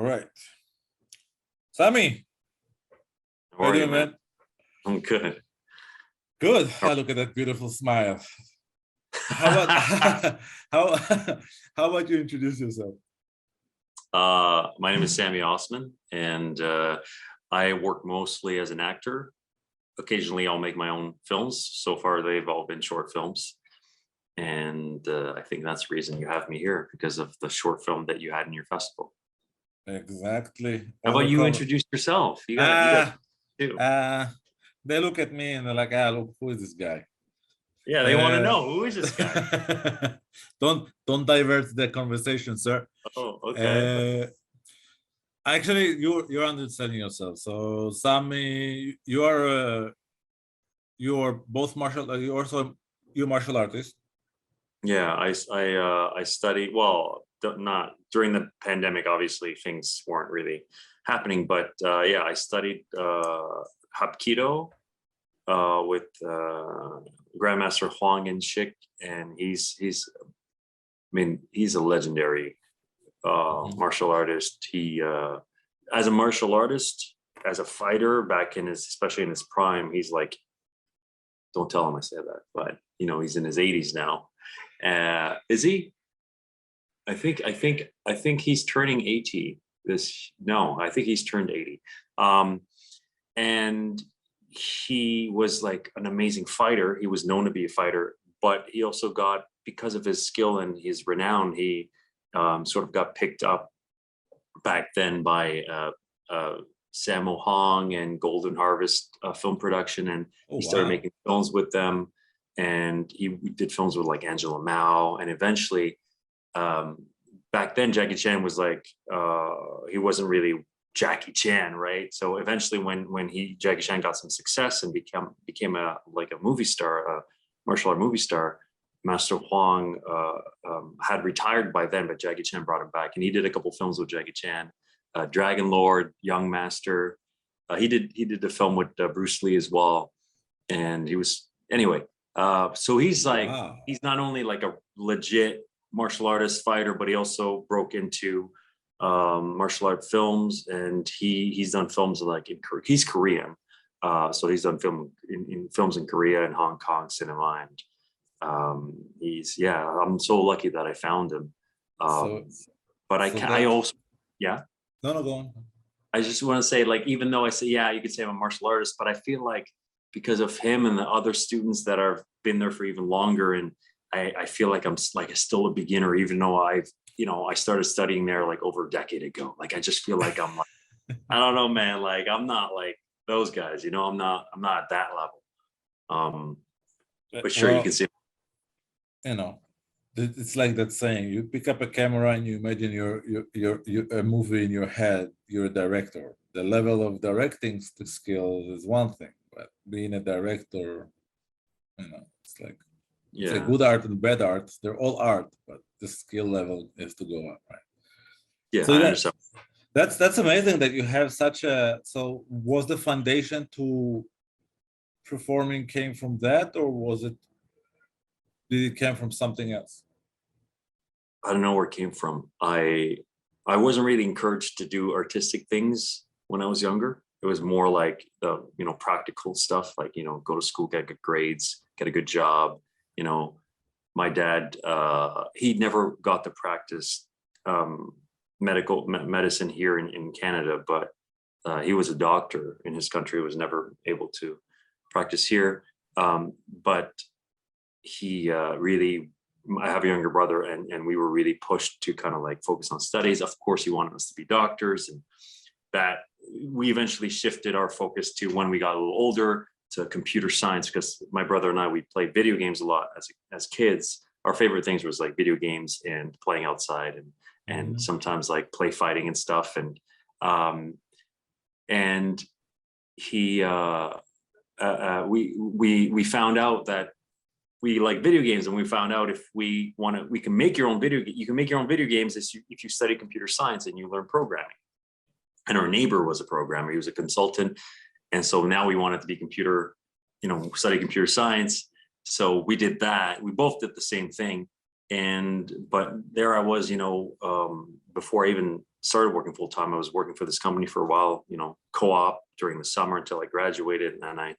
right. Samy, How how you are you, doing, man? man? I'm good. Good. Look at that beautiful smile. How about how how about you introduce yourself? My name is Samy Osman, and I work mostly as an actor. Occasionally, I'll make my own films. So far, they've all been short films, and I think that's the reason you have me here because of the short film that you had in your festival. Exactly. How about you Overcover. introduce yourself? You got Ah, too. they look at me and they're like, look, who is this guy? Yeah, they want to Uh, know who is this guy. don't divert the conversation, sir. Oh, okay. Uh, Actually, you're understanding yourself. So, Samy, you are both martial. You're martial artist. Yeah, I studied. Well, not during the pandemic. Obviously, things weren't really happening. But yeah, I studied Hapkido with Grandmaster Huang Shik, and he's a legendary Mhm. martial artist. He as a martial artist, as a fighter back in his, especially in his prime, he's like, don't tell him I said that, but he's in his 80s now. Is he? I think he's turning 80 this. No, I think he's turned 80. Um, and he was like an amazing fighter. He was known to be a fighter, but he also got, because of his skill and his renown, he sort of got picked up back then by Sammo Hong and Golden Harvest Film Production, and Oh he started wow! making films with them. And he did films with like Angela Mao, and eventually, um, back then Jackie Chan was like, he wasn't really Jackie Chan, right? So eventually, when Jackie Chan got some success and became a movie star, a martial art movie star, Master Huang had retired by then, but Jackie Chan brought him back, and he did a couple films with Jackie Chan, Dragon Lord, Young Master. He did the film with Bruce Lee as well, and he was anyway. So he's like, Wow! he's not only like a legit martial artist fighter, but he also broke into martial art films, and he's done films like he's Korean, so he's done in films in Korea and Hong Kong cinema, and I'm so lucky that I found him. So, um but so I that also, yeah, no, no, go on. I just want to say, like, even though I say, yeah, you could say I'm a martial artist, but I feel like because of him and the other students that have been there for even longer, and I feel like I'm like still a beginner, even though I started studying there like over a decade ago. Like, I just feel like I'm like, I don't know, man, like I'm not like those guys, I'm not at that level. um but sure, you can Well, see. it's like that saying: you pick up a camera and you imagine your a movie in your head. You're a director. The level of directing the skill is one thing, but being a director, it's like it's a Yeah, good art and bad art. They're all art, but the skill level has to go up, right? yeah, So I yeah, understand. that's amazing that you have such a. So was the foundation to performing came from that, or did it came from something else? I don't know where it came from. I wasn't really encouraged to do artistic things when I was younger. It was more like the practical stuff, like go to school, get good grades, get a good job. You know, my dad, he never got to practice um, medicine here in Canada, but he was a doctor in his country. Was never able to practice here, but he really, I have a younger brother, and we were really pushed to kind of like focus on studies. Of course, he wanted us to be doctors, and that we eventually shifted our focus to, when we got a little older, to computer science, because my brother and I, we played video games a lot as kids. Our favorite things was like video games and playing outside, and Mhm. sometimes like play fighting and stuff. And he we found out that we like video games, and we found out if we can make your own you can make your own video games if you study computer science and you learn programming. And our neighbor was a programmer, he was a consultant, and so now we wanted to be study computer science. So we did that, we both did the same thing. But there I was, before I even started working full time, I was working for this company for a while, co-op during the summer until I graduated. And I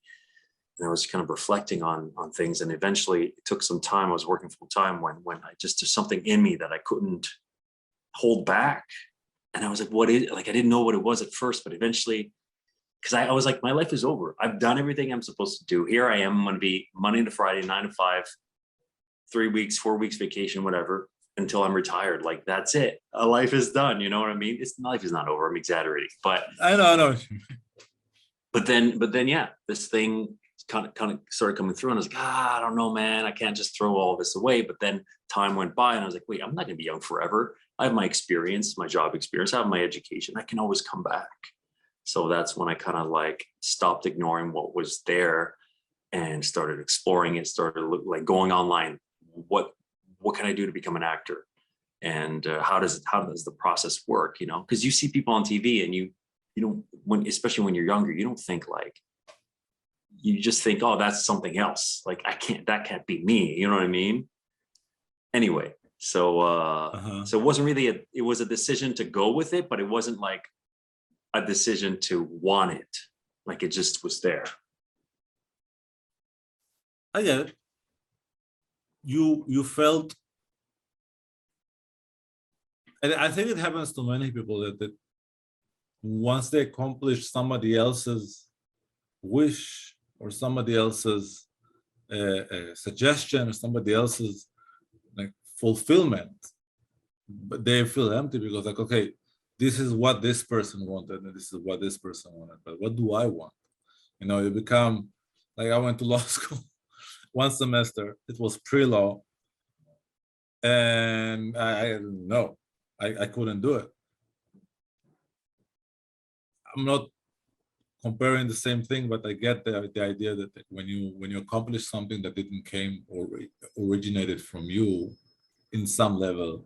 was kind of reflecting on things. And eventually it took some time. I was working full time when I just, there's something in me that I couldn't hold back. And I was like, I didn't know what it was at first, but eventually, because I was like, my life is over. I've done everything I'm supposed to do. Here I am. I'm going to be Monday to Friday, 9 to 5, 3 weeks, 4 weeks vacation, whatever, until I'm retired. Like, that's it. Life is done. You know what I mean? Life is not over. I'm exaggerating, but I know. But then, yeah, this thing kind of started coming through, and I was like, I don't know, man. I can't just throw all this away. But then time went by, and I was like, wait, I'm not going to be young forever. I have my experience, my job experience. I have my education. I can always come back. So that's when I kind of like stopped ignoring what was there and started exploring it. Started like going online. What can I do to become an actor? And how does the process work? Because you see people on TV, and you don't, especially when you're younger, you don't think like, you just think, oh, that's something else. Like, that can't be me. You know what I mean? Anyway, so it wasn't really it was a decision to go with it, but it wasn't like a decision to want it. Like, it just was there. I get it. You felt, and I think it happens to many people that once they accomplish somebody else's wish or somebody else's suggestion or somebody else's like fulfillment, but they feel empty because like, okay, this is what this person wanted and this is what this person wanted, but what do I want? You become like, I went to law school one semester. It was pre-law, and I didn't know. I couldn't do it. I'm not comparing the same thing, but I get the idea that when you accomplish something that didn't came or originated from you in some level,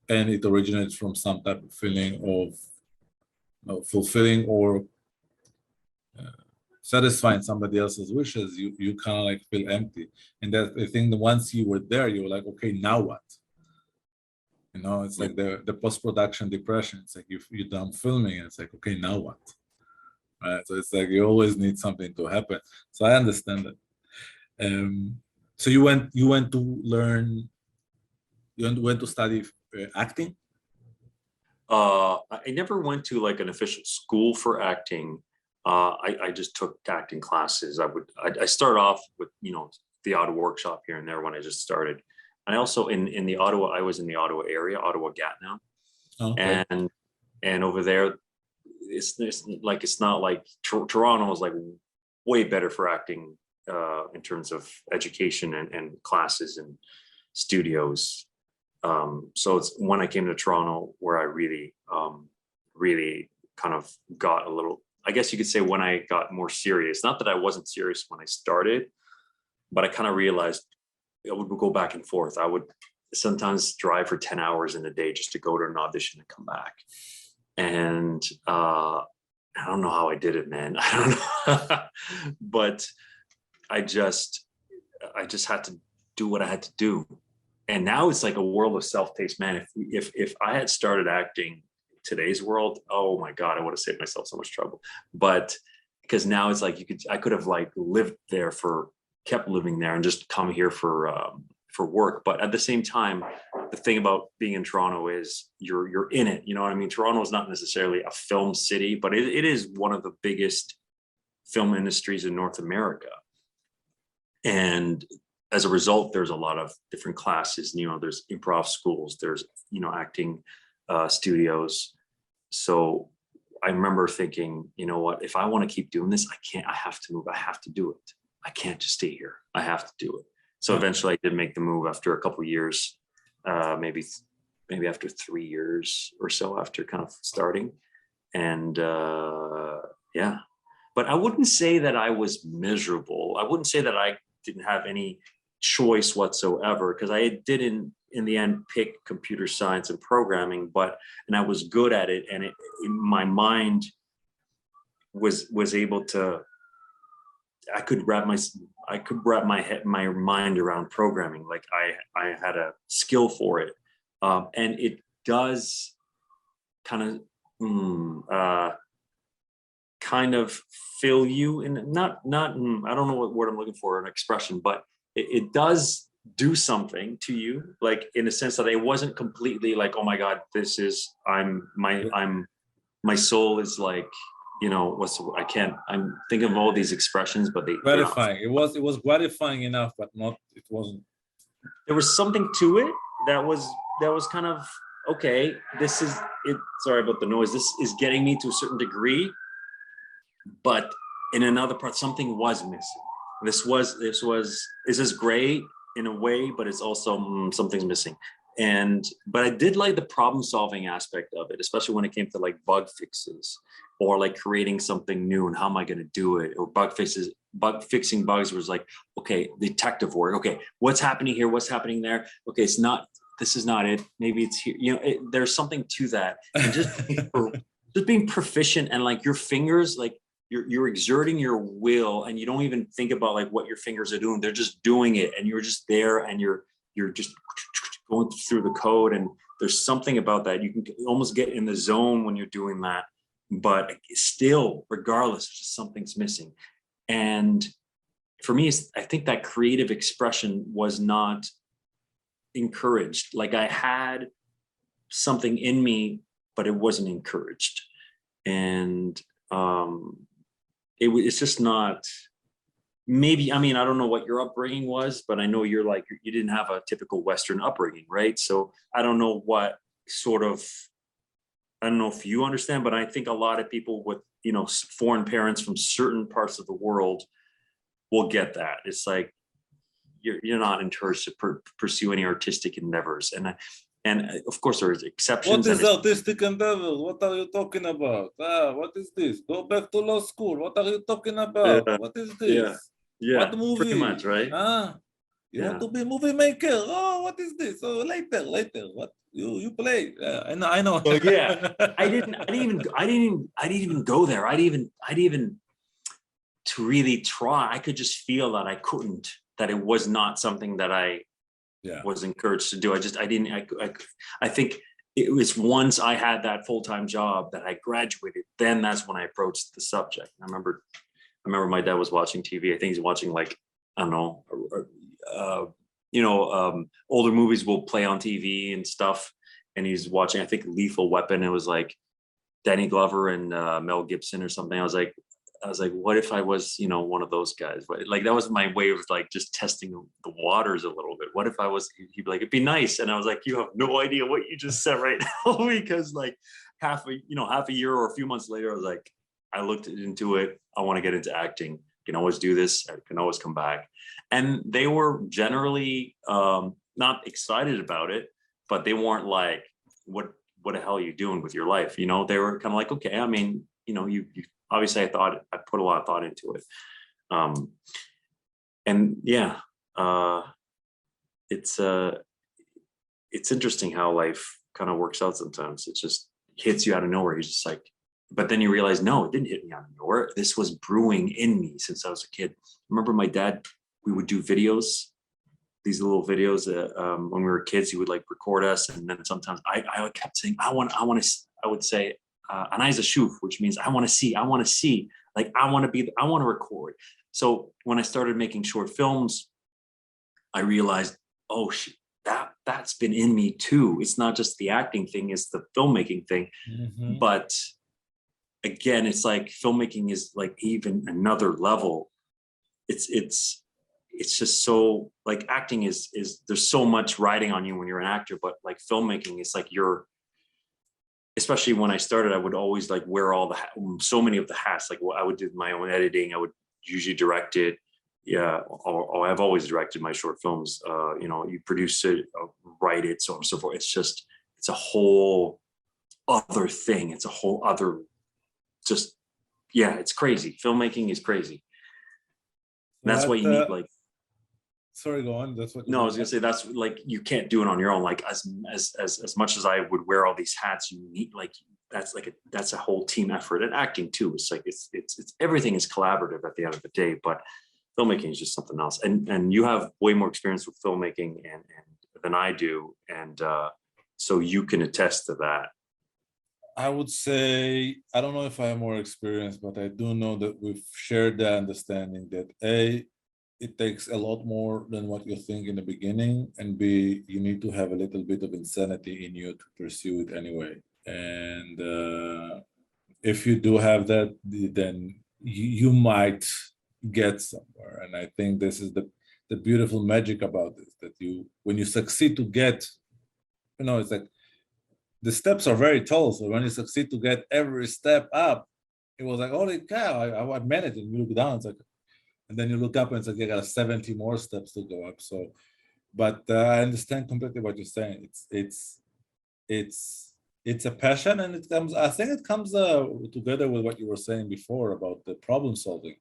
and it originates from some type of feeling of fulfilling or satisfying somebody else's wishes, you kind of like feel empty. And that I think that once you were there, you were like, okay, now what? It's like the post-production depression. It's like you're done filming, and it's like, okay, now what? Right? So it's like you always need something to happen. So I understand that. So you went to learn, you went to study acting? I never went to like an official school for acting. I just took acting classes. I start off with, the odd workshop here and there when I just started. I also in the Ottawa, I was in the Ottawa area, Ottawa Gatineau. Okay. And over there, it's not like Toronto is like way better for acting in terms of education and classes and studios. So it's when I came to Toronto where I really kind of got a little, I guess you could say, when I got more serious. Not that I wasn't serious when I started, but I kind of realized I would go back and forth. I would sometimes drive for 10 hours in a day just to go to an audition and come back. And I don't know how I did it, man. I don't know. But I just had to do what I had to do. And now it's like a world of self-paced, man. If I had started acting today's world, oh my God, I would have saved myself so much trouble. But because now it's like I could have like lived there kept living there and just come here for work. But at the same time, the thing about being in Toronto is you're in it. You know what I mean? Toronto is not necessarily a film city, but it is one of the biggest film industries in North America. And as a result, there's a lot of different classes. There's improv schools, there's acting studios. So I remember thinking, you know what, if I want to keep doing this, I have to move. I have to do it. I can't just stay here. I have to do it. So eventually I did make the move after a couple of years, maybe after 3 years or so after kind of starting. And yeah, but I wouldn't say that I was miserable. I wouldn't say that I didn't have any choice whatsoever, because I did in the end pick computer science and programming, and I was good at it, and my mind was able to I could wrap my mind around programming. Like I had a skill for it, and it does kind of kind of fill you in, I don't know what word I'm looking for, an expression, but it does do something to you, like in a sense that it wasn't completely like, oh my God, this is my soul is like, I'm thinking of all these expressions, but they're not. Gratifying. It was gratifying enough, but not. It wasn't. There was something to it that was kind of okay. This is it. Sorry about the noise. This is getting me to a certain degree, but in another part, something was missing. This is great in a way, but it's also something's missing. But I did like the problem solving aspect of it, especially when it came to like bug fixes or like creating something new and how am I going to do it, or bug fixing bugs was like, okay, detective work. Okay, what's happening here? What's happening there? Okay, this is not it. Maybe it's here. There's something to that. And just being proficient and like your fingers, like you're exerting your will and you don't even think about like what your fingers are doing. They're just doing it and you're just there and you're just going through the code, and there's something about that. You can almost get in the zone when you're doing that, but still, regardless, just something's missing. And for me, I think that creative expression was not encouraged. Like I had something in me, but it wasn't encouraged. And it's just not, maybe, I mean, I don't know what your upbringing was, but I know you didn't have a typical Western upbringing, right? So I don't know what sort of, I don't know if you understand, but I think a lot of people with, foreign parents from certain parts of the world will get that. It's like, you're not encouraged to pursue any artistic endeavors. And of course there's exceptions. What is artistic endeavor? What are you talking about? What is this? Go back to law school. What are you talking about? What is this? Yeah, What movie? pretty much, right? You want to be a movie maker? Oh, what is this? Oh, later. What you play? I know. So yeah, I didn't even go there. I didn't even to really try. I could just feel that I couldn't. That it was not something that I was encouraged to do. I think it was once I had that full-time job that I graduated, then that's when I approached the subject. I remember my dad was watching TV. I think he's watching like, I don't know, older movies will play on TV and stuff. And he's watching, I think, Lethal Weapon. It was like Danny Glover and Mel Gibson or something. I was like, what if I was, one of those guys? Like that was my way of like just testing the waters a little bit. What if I was? He'd be like, it'd be nice. And I was like, you have no idea what you just said right now, because like half a year or a few months later, I was like, I looked into it. I want to get into acting. I can always do this. I can always come back. And they were generally not excited about it, but they weren't like, what the hell are you doing with your life? They were kind of like, okay, I mean, you obviously I put a lot of thought into it. And yeah, it's interesting how life kind of works out sometimes. It just hits you out of nowhere. You're just like, but then you realize, no, it didn't hit me out of nowhere. This was brewing in me since I was a kid. I remember my dad, we would do videos, these little videos when we were kids. He would like record us. And then sometimes I kept saying, I would say, Anaisa Shuf, which means I want to see, like, I want to record. So when I started making short films, I realized, oh, that's been in me too. It's not just the acting thing, it's the filmmaking thing. Mm-hmm. But again, it's like filmmaking is like even another level. It's just so like acting is there's so much riding on you when you're an actor, but like filmmaking is like especially when I started, I would always like wear so many of the hats. Like I would do my own editing. I would usually direct it. Yeah, or I've always directed my short films. You produce it, write it, so on and so forth. It's a whole other thing. It's a whole other, it's crazy. Filmmaking is crazy. That's why you need like. Sorry, go on. That's what. No, I was gonna say that's like you can't do it on your own. Like as much as I would wear all these hats, you need like that's a whole team effort, and acting too. It's like it's everything is collaborative at the end of the day, but filmmaking is just something else. And you have way more experience with filmmaking and than I do, and so you can attest to that. I would say, I don't know if I have more experience, but I do know that we've shared the understanding that A, it takes a lot more than what you think in the beginning, and B, you need to have a little bit of insanity in you to pursue it anyway. And if you do have that, then you might get somewhere. And I think this is the beautiful magic about this, that when you succeed to get, it's like, the steps are very tall. So when you succeed to get every step up, it was like, holy cow, I managed it. And you look down, it's like, and then you look up and it's like, you got 70 more steps to go up. So, but I understand completely what you're saying. It's a passion, and I think it comes together with what you were saying before about the problem solving.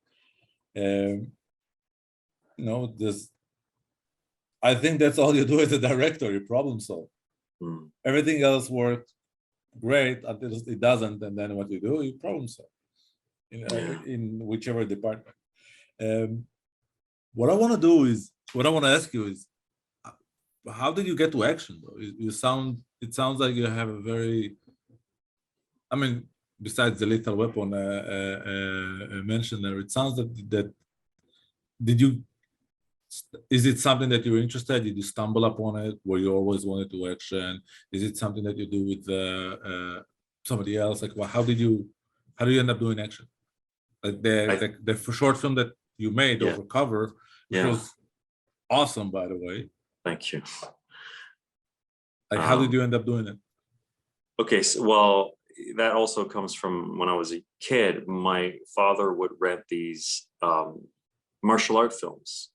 I think that's all you do as a director, you problem solve. Everything else works great until it doesn't, and then what you do, you problem solve in whichever department. What I want to ask you is, how did you get to action though? It sounds like you have a very, I mean, besides the Lethal Weapon mentioned there, it sounds that is it something that you're interested? Did you stumble upon it? Were you always wanted to action? Is it something that you do with somebody else? Like, well, how do you end up doing action? Like the short film that you made over cover, which was awesome, by the way. Thank you. Like, how did you end up doing it? Okay, so, well, that also comes from when I was a kid. My father would rent these martial art films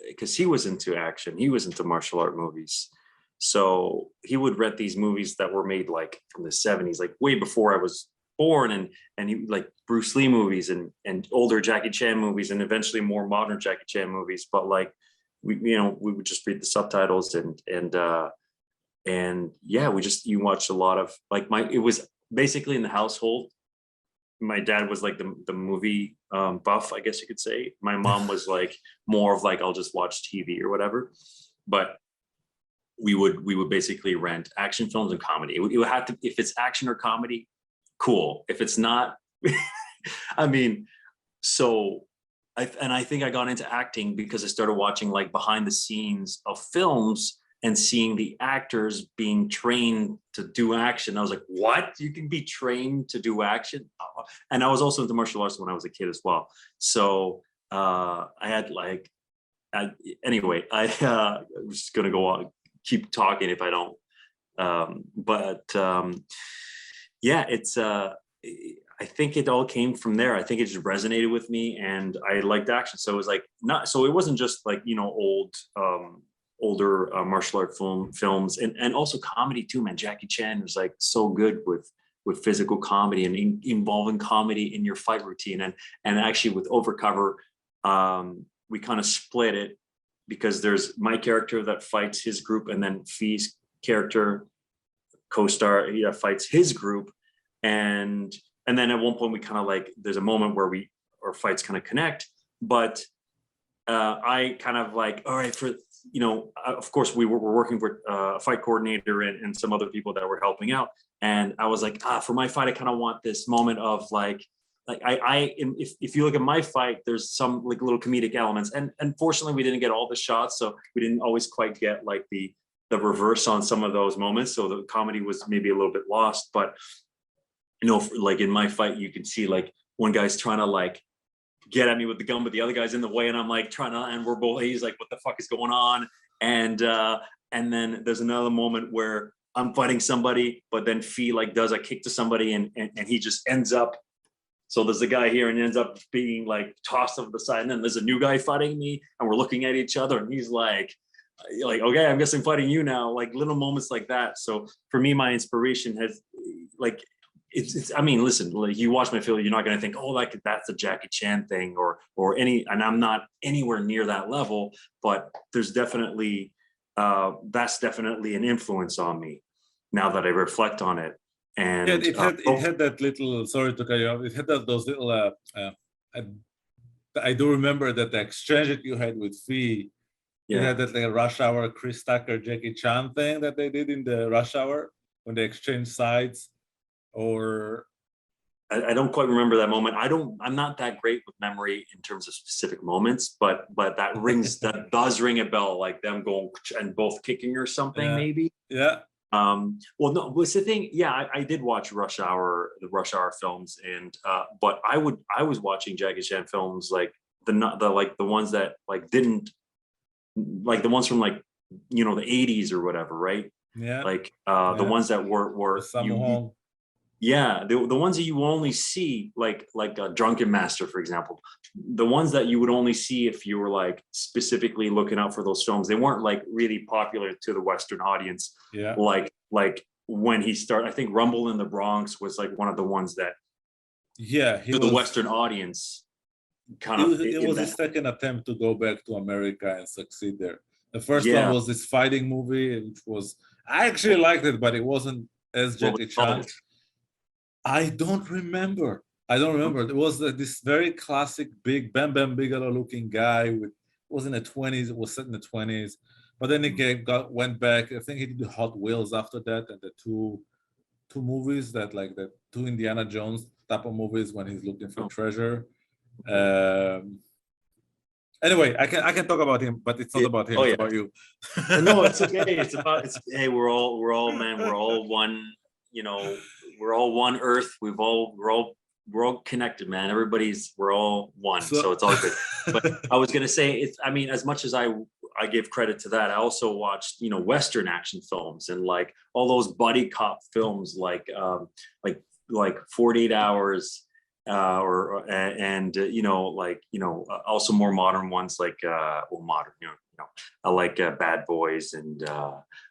because he was into action. He was into martial art movies. So he would rent these movies that were made like from the 70s, like way before I was born, and he like Bruce Lee movies and older Jackie Chan movies, and eventually more modern Jackie Chan movies. But like we would just read the subtitles and you watched a lot of like it was basically in the household. My dad was like the movie buff, I guess you could say. My mom was like more of like, I'll just watch TV or whatever. But we would basically rent action films and comedy. It would have to, if it's action or comedy, cool. If it's not, I mean, so I think I got into acting because I started watching like behind the scenes of films and seeing the actors being trained to do action. I was like, what? You can be trained to do action? And I was also into martial arts when I was a kid as well. So I had like, anyway, I was just gonna go on, keep talking if I don't. It's, I think it all came from there. I think it just resonated with me and I liked action. So it was like, so it wasn't just like, older martial art films and also comedy too, man. Jackie Chan was like so good with physical comedy and involving comedy in your fight routine. And actually with Overcover, we kind of split it because there's my character that fights his group, and then Fee's character, co-star, fights his group. And then at one point we kind of like, there's a moment where our fights kind of connect, but I kind of like, all right, of course we were working with a fight coordinator and some other people that were helping out. And I was like, for my fight, I kind of want this moment of like if you look at my fight, there's some like little comedic elements, and unfortunately we didn't get all the shots. So we didn't always quite get like the reverse on some of those moments. So the comedy was maybe a little bit lost, but like in my fight, you can see like one guy's trying to like get at me with the gun, but the other guy's in the way, and I'm like and we're both, he's like, what the fuck is going on? And then there's another moment where I'm fighting somebody, but then Fee like does a kick to somebody and he just ends up, so there's a guy here and he ends up being like tossed over the side, and then there's a new guy fighting me and we're looking at each other and he's like, okay, I guess I'm fighting you now. Like little moments like that. So for me, my inspiration has like, it's I mean, listen, like you watch my film, you're not going to think, oh, like that's a Jackie Chan thing or any, and I'm not anywhere near that level, but there's definitely, that's definitely an influence on me now that I reflect on it. Yeah, And it had that little. Sorry to cut you off. It had those little. I do remember that the exchange that you had with Fee. It yeah, had that like Rush Hour, Chris Tucker, Jackie Chan thing that they did in the Rush Hour when they exchanged sides, or I don't quite remember that moment. I'm not that great with memory in terms of specific moments, but that does ring a bell, like them going and both kicking or something, yeah, maybe. yeah, Well, no, what's the thing? Yeah, I did watch Rush Hour, the Rush Hour films, and but I was watching Jackie Chan films like the ones that like didn't, like the ones from like, you know, the 80s or whatever, right? yeah, Like the yeah. ones that The were Sammo Hung. yeah, the ones that you only see like a Drunken Master, for example, the ones that you would only see if you were like specifically looking out for those films. They weren't like really popular to the Western audience. Yeah, Like when he started, I think Rumble in the Bronx was like one of the ones that yeah. to the Western audience kind of It in was his that. second attempt to go back to America and succeed there. The first one Yeah, was this fighting movie, which was I actually liked it, but it wasn't as what was Jackie it called? Chan. I don't remember. I don't remember. It was this very classic big Bam Bam Bigelow looking guy with was in the 20s. It was set in the 20s, but then he went back. I think he did Hot Wheels after that, and the two movies that like the two Indiana Jones type of movies when he's looking for Oh, treasure. Um, anyway, I can talk about him, but it's not yeah. about him. Oh It's yeah. about you. No, it's okay. It's about it's hey, we're all man, we're all one, you know, we're all one earth. We're all connected, man. We're all one. So So it's all good. But I was gonna say it's I mean, as much as I give credit to that, I also watched, you know, Western action films and like all those buddy cop films like like 48 hours or and you know like you know also more modern ones like well modern you know I like Bad Boys and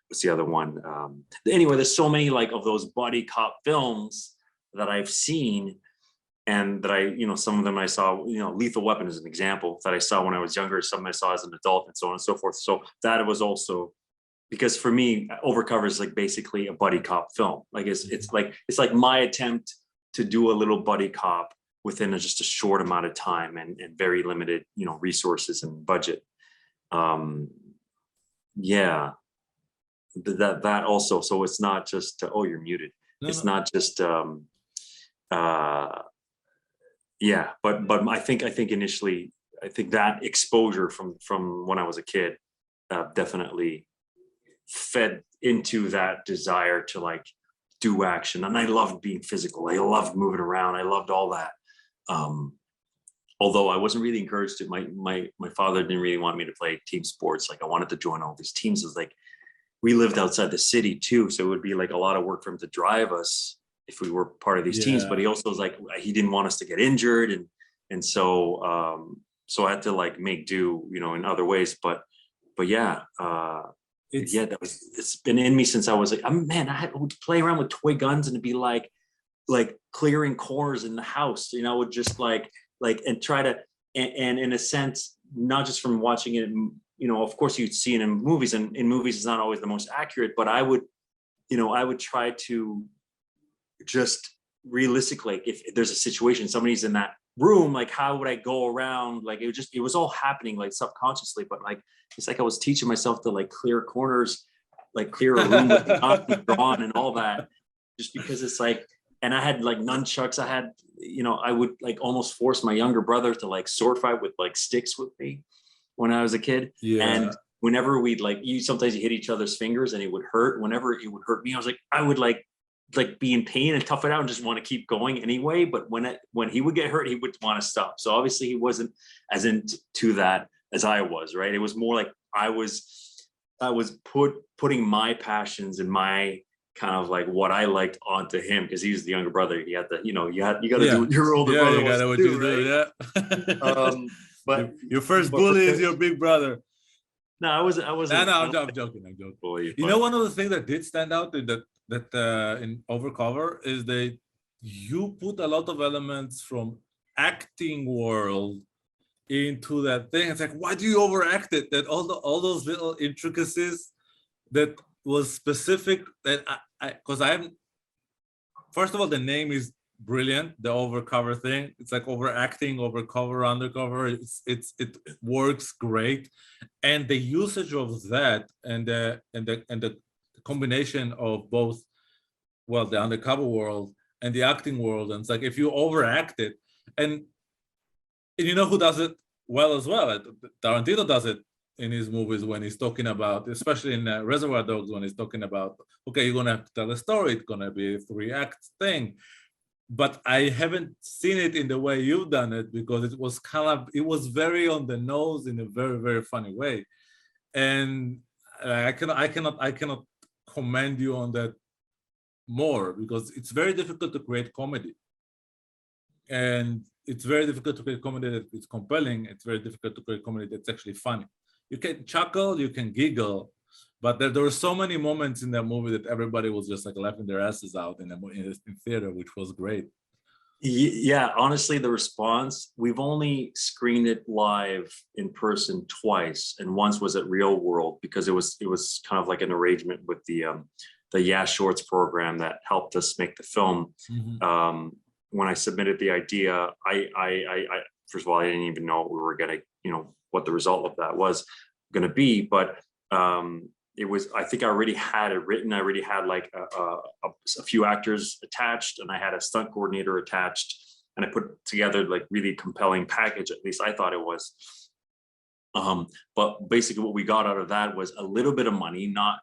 what's the other one? Anyway, there's so many like of those buddy cop films that I've seen and that I, you know, some of them I saw, you know, Lethal Weapon is an example that I saw when I was younger, some I saw as an adult and so on and so forth. So that was also because for me, Overcover is like basically a buddy cop film. Like it's like my attempt to do a little buddy cop within just a short amount of time and very limited, you know, resources and budget. Um, yeah, that also. So it's not just oh you're muted. no, It's no. not just uh, yeah, but I think initially I think that exposure from when I was a kid definitely fed into that desire to like do action, and I loved being physical. I loved moving around. I loved all that. Um, although I wasn't really encouraged to. My father didn't really want me to play team sports. Like I wanted to join all these teams. It was like we lived outside the city too, so it would be like a lot of work for him to drive us if we were part of these teams. But Yeah, he also was like he didn't want us to get injured, and so I had to like make do, you know, in other ways. But yeah, it's yeah, it's been in me since I was like, man, I would play around with toy guns and it'd be like clearing corners in the house, you know, I would just like and try to and in a sense, not just from watching it, you know, of course you'd see it in movies, and in movies it's not always the most accurate, but I would, you know, I would try to just realistically, like if there's a situation, somebody's in that room, like how would I go around? Like it was all happening like subconsciously, but like it's like I was teaching myself to like clear corners, like clear a room with not be drawn and all that, just because it's like, and I had like nunchucks. I had, you know, I would like almost force my younger brother to like sword fight with like sticks with me when I was a kid. yeah. And whenever we'd like sometimes you hit each other's fingers and it would hurt. Whenever it would hurt me, I was like, I would like be in pain and tough it out and just want to keep going anyway. But when he would get hurt, he would want to stop. So obviously he wasn't as into that as I was, right? It was more like I was putting my passions and my kind of like what I liked onto him because he was the younger brother. He had the, you know, you got to do Yeah, what your older yeah, brother you wants gotta to what do, you do. right? Yeah. But Your first but for bully is him, your big brother. no, I No, wasn't no, I I'm, don't I'm joking. I'm joking. bully, You know, but one of the things that did stand out in that in Overcover is that you put a lot of elements from acting world into that thing. It's like, why do you overact it? That all those little intricacies that was specific that I because first of all, the name is brilliant. The overcover thing, it's like overacting, overcover, undercover. It works great, and the usage of that and the combination of both, well, the undercover world and the acting world, and it's like if you overact it, and you know who does it well as well? Tarantino does it in his movies when he's talking about, especially in Reservoir Dogs, when he's talking about, okay, you're gonna have to tell a story, it's gonna be a 3-act thing. But I haven't seen it in the way you've done it, because it was it was very on the nose in a very, very funny way. And I cannot commend you on that more, because it's very difficult to create comedy. And it's very difficult to create comedy that is compelling. It's very difficult to create comedy that's actually funny. You can chuckle, you can giggle, but there were so many moments in that movie that everybody was just like laughing their asses out in theater, which was great. Yeah, honestly, the response, we've only screened it live in person twice, and once was at Real World, because it was kind of like an arrangement with the Yeah Shorts program that helped us make the film. Mm-hmm. When I submitted the idea, I first of all, I didn't even know we were gonna, what the result of that was gonna be, but it was, I think I already had it written. I already had like a few actors attached, and I had a stunt coordinator attached, and I put together like really compelling package. At least I thought it was. But basically what we got out of that was a little bit of money, not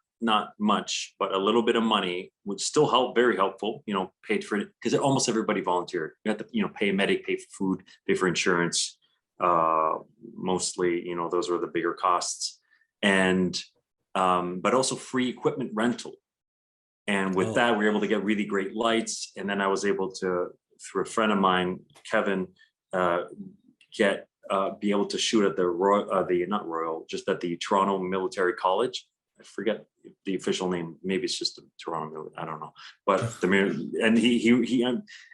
much, but a little bit of money, which still helped, very helpful, paid for it, because almost everybody volunteered. You had to, pay a medic, pay for food, pay for insurance. Mostly, those were the bigger costs. And but also free equipment rental. And with that, we were able to get really great lights. And then I was able to, through a friend of mine, Kevin, be able to shoot at just at the Toronto Military College. I forget the official name. Maybe it's just the Toronto, I don't know. But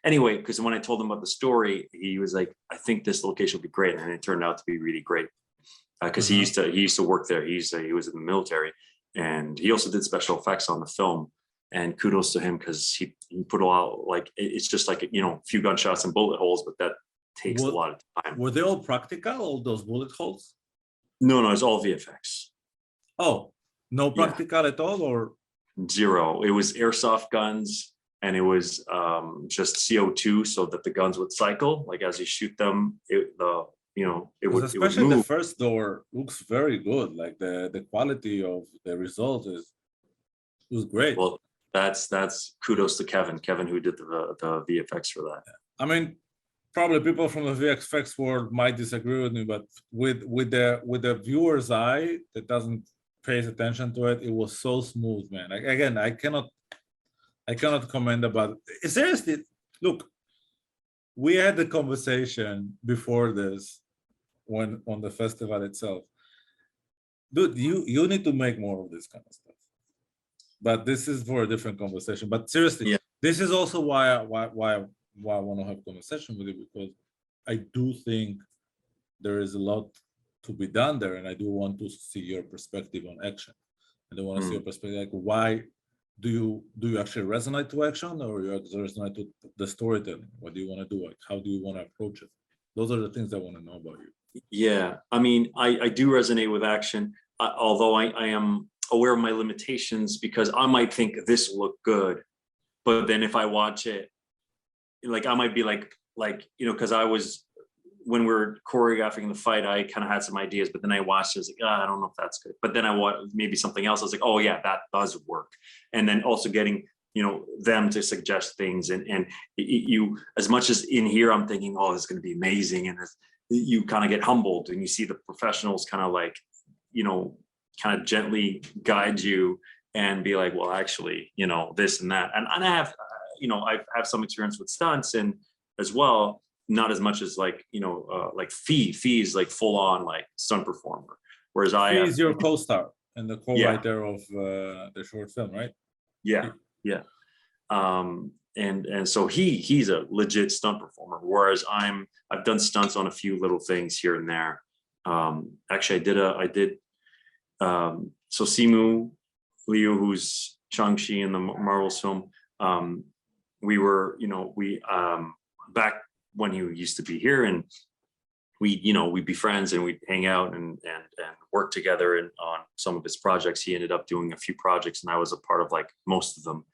anyway, because when I told him about the story, he was like, I think this location will be great. And it turned out to be really great. Because he used to work there. He was in the military, and he also did special effects on the film. And kudos to him, because he put a lot, like, it's just like, a few gunshots and bullet holes, but that takes a lot of time. Were they all practical, all those bullet holes? No, it's all VFX. Oh, no practical at all, or? Zero. It was airsoft guns, and it was just CO2 so that the guns would cycle. Like as you shoot them, it would move. The first door looks very good. Like the quality of the result was great. Well, that's kudos to Kevin who did the VFX for that. I mean, probably people from the VFX world might disagree with me, but with the viewer's eye that doesn't pay attention to it, it was so smooth, man. Like, again, I cannot comment about it. Seriously, look, we had the conversation before this on the festival itself. Dude, you need to make more of this kind of stuff. But this is for a different conversation. But seriously, this is also why I want to have a conversation with you, because I do think there is a lot to be done there, and I do want to see your perspective on action. And I want to see your perspective, like, why do you actually resonate to action, or you resonate to the storytelling? What do you want to do? Like, how do you want to approach it? Those are the things I want to know about you. Yeah, I mean, I do resonate with action, although I am aware of my limitations, because I might think this will look good, but then if I watch it, like, I might be like, because when we were choreographing the fight, I kind of had some ideas, but then I watched it, I was like, I don't know if that's good. But then I watched maybe something else. I was like, oh yeah, that does work. And then also getting, them to suggest things, and you, as much as in here, I'm thinking, oh, this is going to be amazing. And you kind of get humbled, and you see the professionals kind of like, kind of gently guide you and be like, well, actually, this and that. And I have, I have some experience with stunts and as well, not as much as like, like Fee's like full on like stunt performer. Whereas Fee is your co-star and the co-writer of the short film, right? Yeah. And so he's a legit stunt performer, whereas I've done stunts on a few little things here and there. Actually, I did. So Simu Liu, who's Shang-Chi in the Marvel's film, we were, back when he used to be here, and we'd be friends and we'd hang out and work together and on some of his projects. He ended up doing a few projects, and I was a part of like most of them,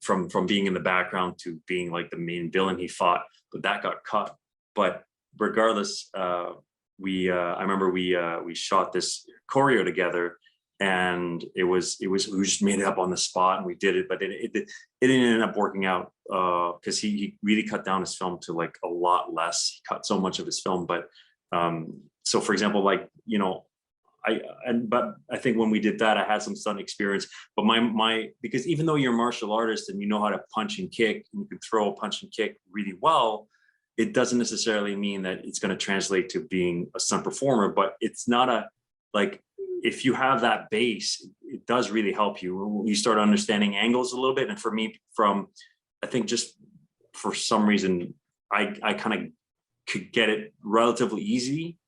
from being in the background to being like the main villain he fought, but that got cut. But regardless, I remember we shot this choreo together, and we just made it up on the spot and we did it, but it didn't end up working out, because he really cut down his film to like a lot less. He cut so much of his film, but so for example, like, but I think when we did that, I had some stunt experience, but because even though you're a martial artist and you know how to punch and kick, and you can throw a punch and kick really well, it doesn't necessarily mean that it's going to translate to being a stunt performer. But it's not like, if you have that base, it does really help you. You start understanding angles a little bit. And for me, I think just for some reason, I kind of could get it relatively easily,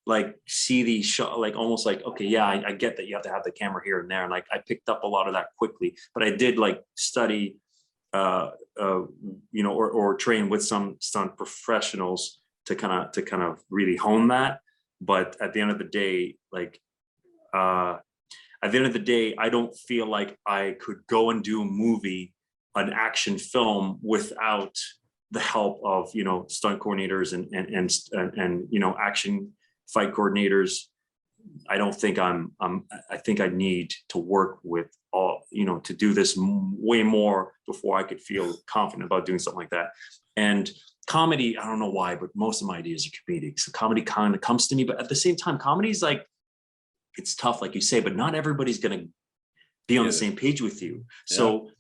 like see the shot, like almost like, okay, yeah, I get that you have to have the camera here and there. And like, I picked up a lot of that quickly, but I did like study, or train with some stunt professionals to kind of really hone that. But at the end of the day, like, I don't feel like I could go and do an action film without the help of, stunt coordinators and action fight coordinators. I don't think I think I need to work with all, to do this way more before I could feel confident about doing something like that. And comedy, I don't know why, but most of my ideas are comedic. So comedy kind of comes to me, but at the same time, comedy is like, it's tough, like you say, but not everybody's going to be on the same page with you. So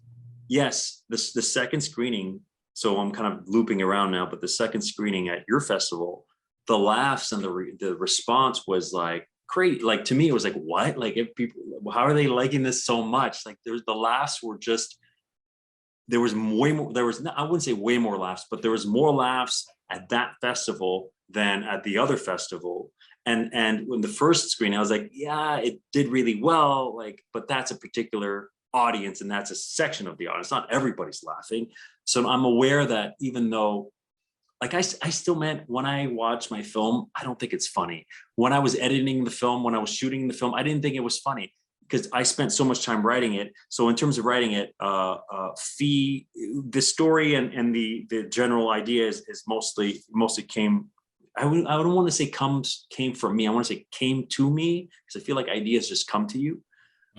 yes, the second screening, so I'm kind of looping around now, but the second screening at your festival, the laughs and the response was like great. Like, to me, it was like, what? Like, if people, how are they liking this so much? Like, the laughs were just, there was way more, I wouldn't say way more laughs, but there was more laughs at that festival than at the other festival. And when the first screen, I was like, yeah, it did really well, like, but that's a particular audience and that's a section of the audience. Not everybody's laughing. So I'm aware that even though, like, I still meant when I watch my film, I don't think it's funny. When I was editing the film, when I was shooting the film, I didn't think it was funny because I spent so much time writing it. So in terms of writing it, the story and the general idea is mostly came, I don't want to say came from me. I want to say came to me, because I feel like ideas just come to you.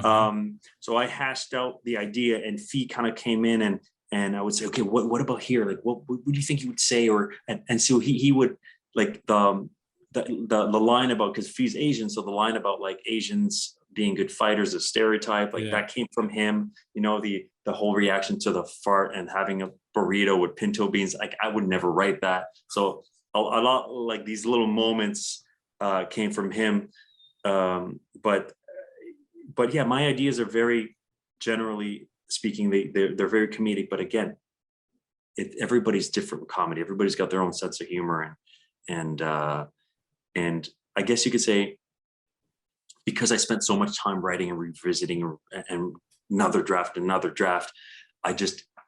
So I hashed out the idea, and Fee kind of came in and I would say, okay, what about here? Like, what do you think you would say? And so he would, like, the line about, because Fee's Asian, so the line about like Asians being good fighters, a stereotype, like that came from him. The whole reaction to the fart and having a burrito with pinto beans, like, I would never write that. So a lot, like, these little moments came from him. But yeah, my ideas are very, generally speaking, they're very comedic. But again, everybody's different with comedy. Everybody's got their own sense of humor, and I guess you could say, because I spent so much time writing and revisiting and another draft,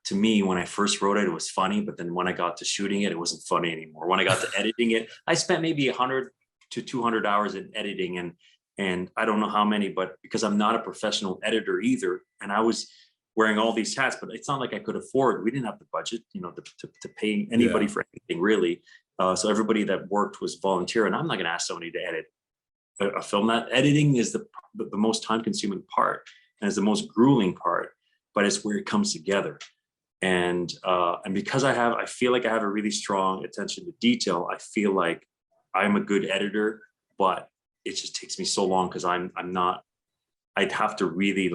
to me, when I first wrote it, it was funny. But then when I got to shooting it, it wasn't funny anymore. When I got to editing it, I spent maybe 100 to 200 hours in editing, and I don't know how many, but because I'm not a professional editor either, and I was wearing all these hats, but it's not like I could afford. We didn't have the budget, to pay anybody for anything, really. So everybody that worked was volunteer, and I'm not going to ask somebody to edit a film. That editing is the most time-consuming part, and is the most grueling part, but it's where it comes together. And because I feel like I have a really strong attention to detail. I feel like I'm a good editor, but it just takes me so long because I'd have to really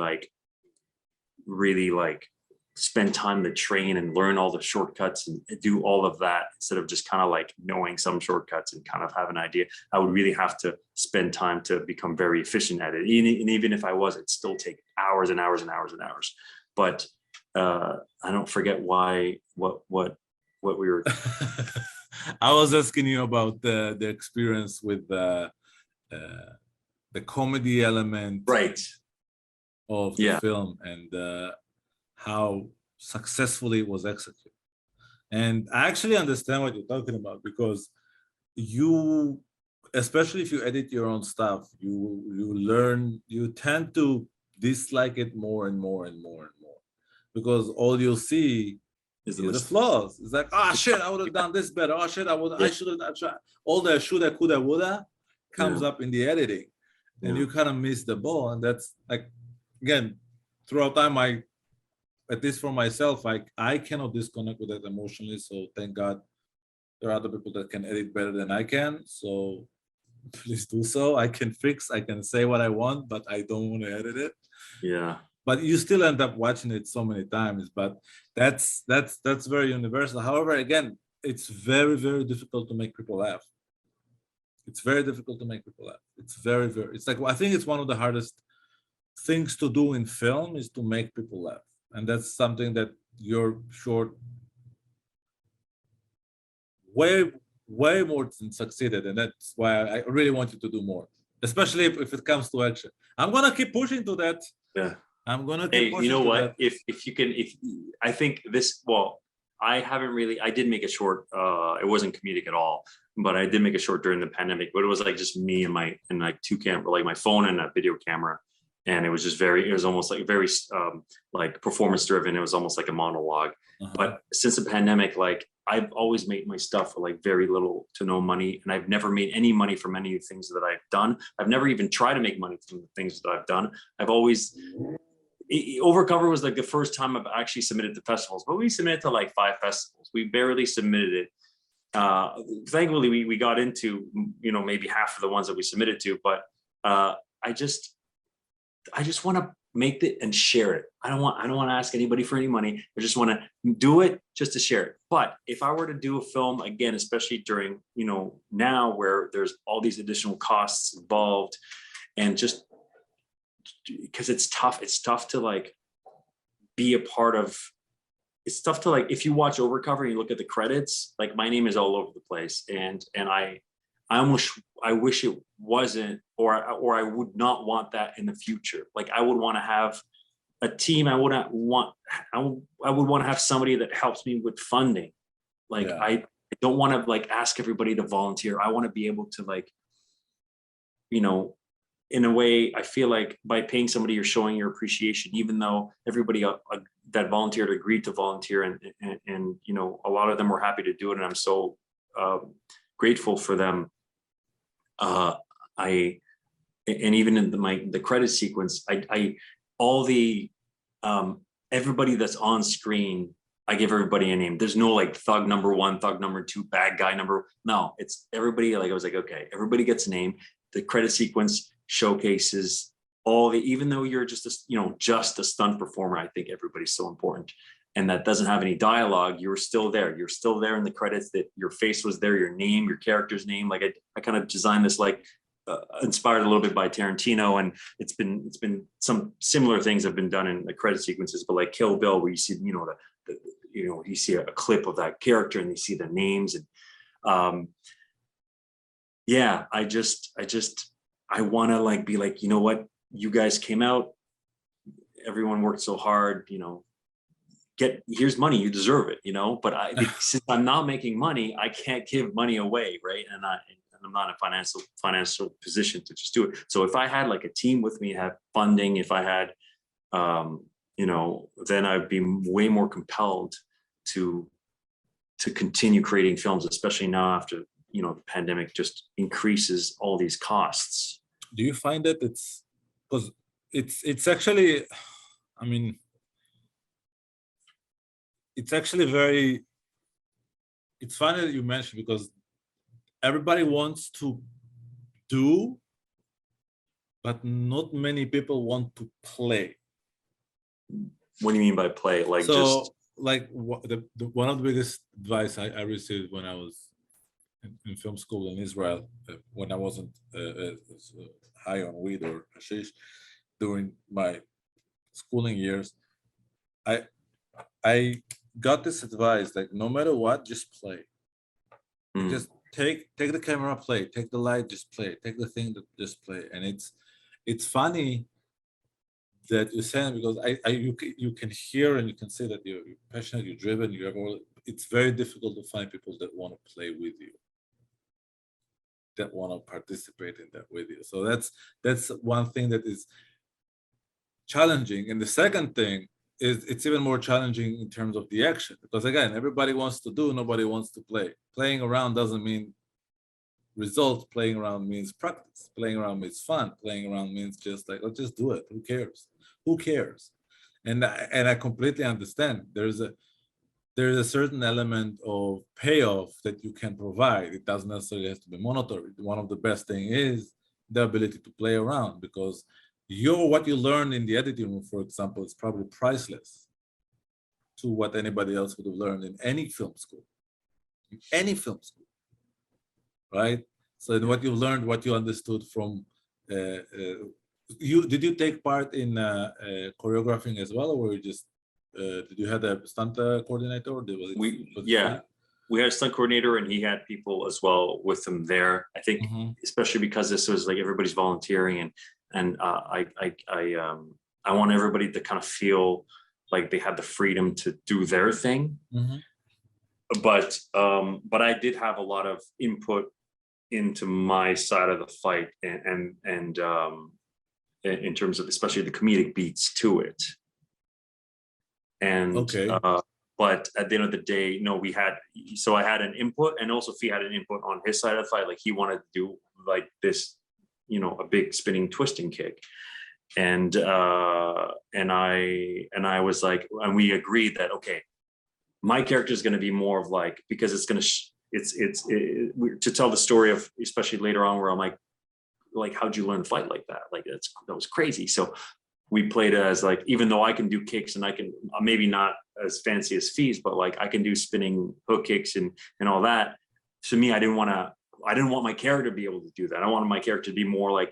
spend time to train and learn all the shortcuts and do all of that, instead of just kind of like knowing some shortcuts and kind of have an idea. I would really have to spend time to become very efficient at it. And even if I was, it'd still take hours and hours and hours and hours. But I don't forget what we were. I was asking you about the experience with the comedy element, right, of the film, and how successfully was executed. And I actually understand what you're talking about, because you, especially if you edit your own stuff, you learn, you tend to dislike it more and more and more and more, because all you'll see Is is the flaws. It's like, ah, shit, I would have done this better. Oh shit, I should have tried. All the shoulda, coulda, woulda comes up in the editing, and you kind of miss the ball. And that's like, again, throughout time, at least for myself, I cannot disconnect with that emotionally. So thank God there are other people that can edit better than I can. So please do so. I can fix, I can say what I want, but I don't want to edit it. Yeah. But you still end up watching it so many times. But that's very universal. However, again, it's very, very difficult to make people laugh. It's very difficult to make people laugh. It's very, very, it's like, I think it's one of the hardest things to do in film is to make people laugh. And that's something that you're short way more than succeeded, and that's why I really want you to do more, especially if it comes to action. I'm gonna keep pushing to that. Yeah. I'm gonna keep pushing. You know to what? that. If you can, if I think this, well, I haven't really. I did make a short. It wasn't comedic at all, but I did make a short during the pandemic. But it was like just me and like two camera, like my phone and a video camera, and it was just very. It was almost like very like performance driven. It was almost like a monologue. But since the pandemic, like I've always made my stuff for like very little to no money, and I've never made any money from any of the things that I've done. I've never even tried to make money from the things that I've done. I've always Overcover was like the first time I've actually submitted to festivals, but we submitted to like 5 festivals. We barely submitted it. Thankfully, we got into, you know, maybe half of the ones that we submitted to, but I just want to make it and share it. I don't want to ask anybody for any money. I just want to do it just to share it. But if I were to do a film again, especially during, you know, now where there's all these additional costs involved, and just because it's tough to like be a part of. It's tough to like, if you watch Overcover and you look at the credits, like my name is all over the place, and I wish it wasn't, or I would not want that in the future. Like I would want to have a team. I would want to have somebody that helps me with funding. Like I don't want to like ask everybody to volunteer. I want to be able to like, you know, in a way, I feel like by paying somebody, you're showing your appreciation, even though everybody that volunteered agreed to volunteer, and you know, a lot of them were happy to do it, and I'm so grateful for them. And even in the credit sequence, everybody that's on screen, I give everybody a name. There's no like thug number 1, thug number 2, bad guy number. No, it's everybody. Like I was like, okay, everybody gets a name. The credit sequence showcases all the, even though you're just just a stunt performer, I think everybody's so important. And that doesn't have any dialogue. You're still there. You're still there in the credits, that your face was there, your name, your character's name. Like I kind of designed this like inspired a little bit by Tarantino, and it's been some similar things have been done in the credit sequences, but like Kill Bill, where you see, you know, you see a clip of that character and you see the names, and yeah, I want to like be like, you know what, you guys came out, everyone worked so hard, you know, here's money, you deserve it, you know. But since I'm not making money, I can't give money away, right? And I'm not in a financial position to just do it. So if I had like a team with me, have funding, if I had you know, then I'd be way more compelled to continue creating films, especially now after, you know, the pandemic just increases all these costs. Do you find that it's because it's actually, I mean, it's actually it's funny that you mentioned, because everybody wants to do, but not many people want to play. What do you mean by play? Like, so just like one of the biggest advice I received when I was in film school in Israel, when I wasn't high on weed or hashish during my schooling years, I got this advice, like no matter what, just play. Just take the camera, play. Take the light, just play. Take the thing, just play. And it's funny that you're saying, because you can hear and you can see that you're passionate, you're driven, you have all. It's very difficult to find people that want to play with you, that want to participate in that with you. So that's one thing that is challenging. And the second thing is it's even more challenging in terms of the action, because again, everybody wants to do, nobody wants to play. Playing around doesn't mean results. Playing around means practice. Playing around means fun. Playing around means just like, let's just do it. Who cares? Who cares? And I completely understand. There's a certain element of payoff that you can provide. It doesn't necessarily have to be monetary. One of the best thing is the ability to play around, because what you learn in the editing room, for example, is probably priceless to what anybody else would have learned in any film school. In any film school. Right? So what you learned, what you understood from, did you take part in choreographing as well, or were you just, did you have a stunt coordinator? Or we had a stunt coordinator, and he had people as well with him there. I think, especially because this was like everybody's volunteering, and I want everybody to kind of feel like they had the freedom to do their thing. But I did have a lot of input into my side of the fight, and in terms of especially the comedic beats to it. And but at the end of the day, no, I had an input, and also Fee had an input on his side of the fight. Like he wanted to do like this, a big spinning twisting kick. And I was like, and we agreed that, okay, my character is going to be more of like, because it's going to to tell the story of, especially later on, where I'm like, how'd you learn to fight like that? Like that was crazy. So we played as like, even though I can do kicks, and I can, maybe not as fancy as Fee's, but like I can do spinning hook kicks and all that. To me, I didn't want my character to be able to do that. I wanted my character to be more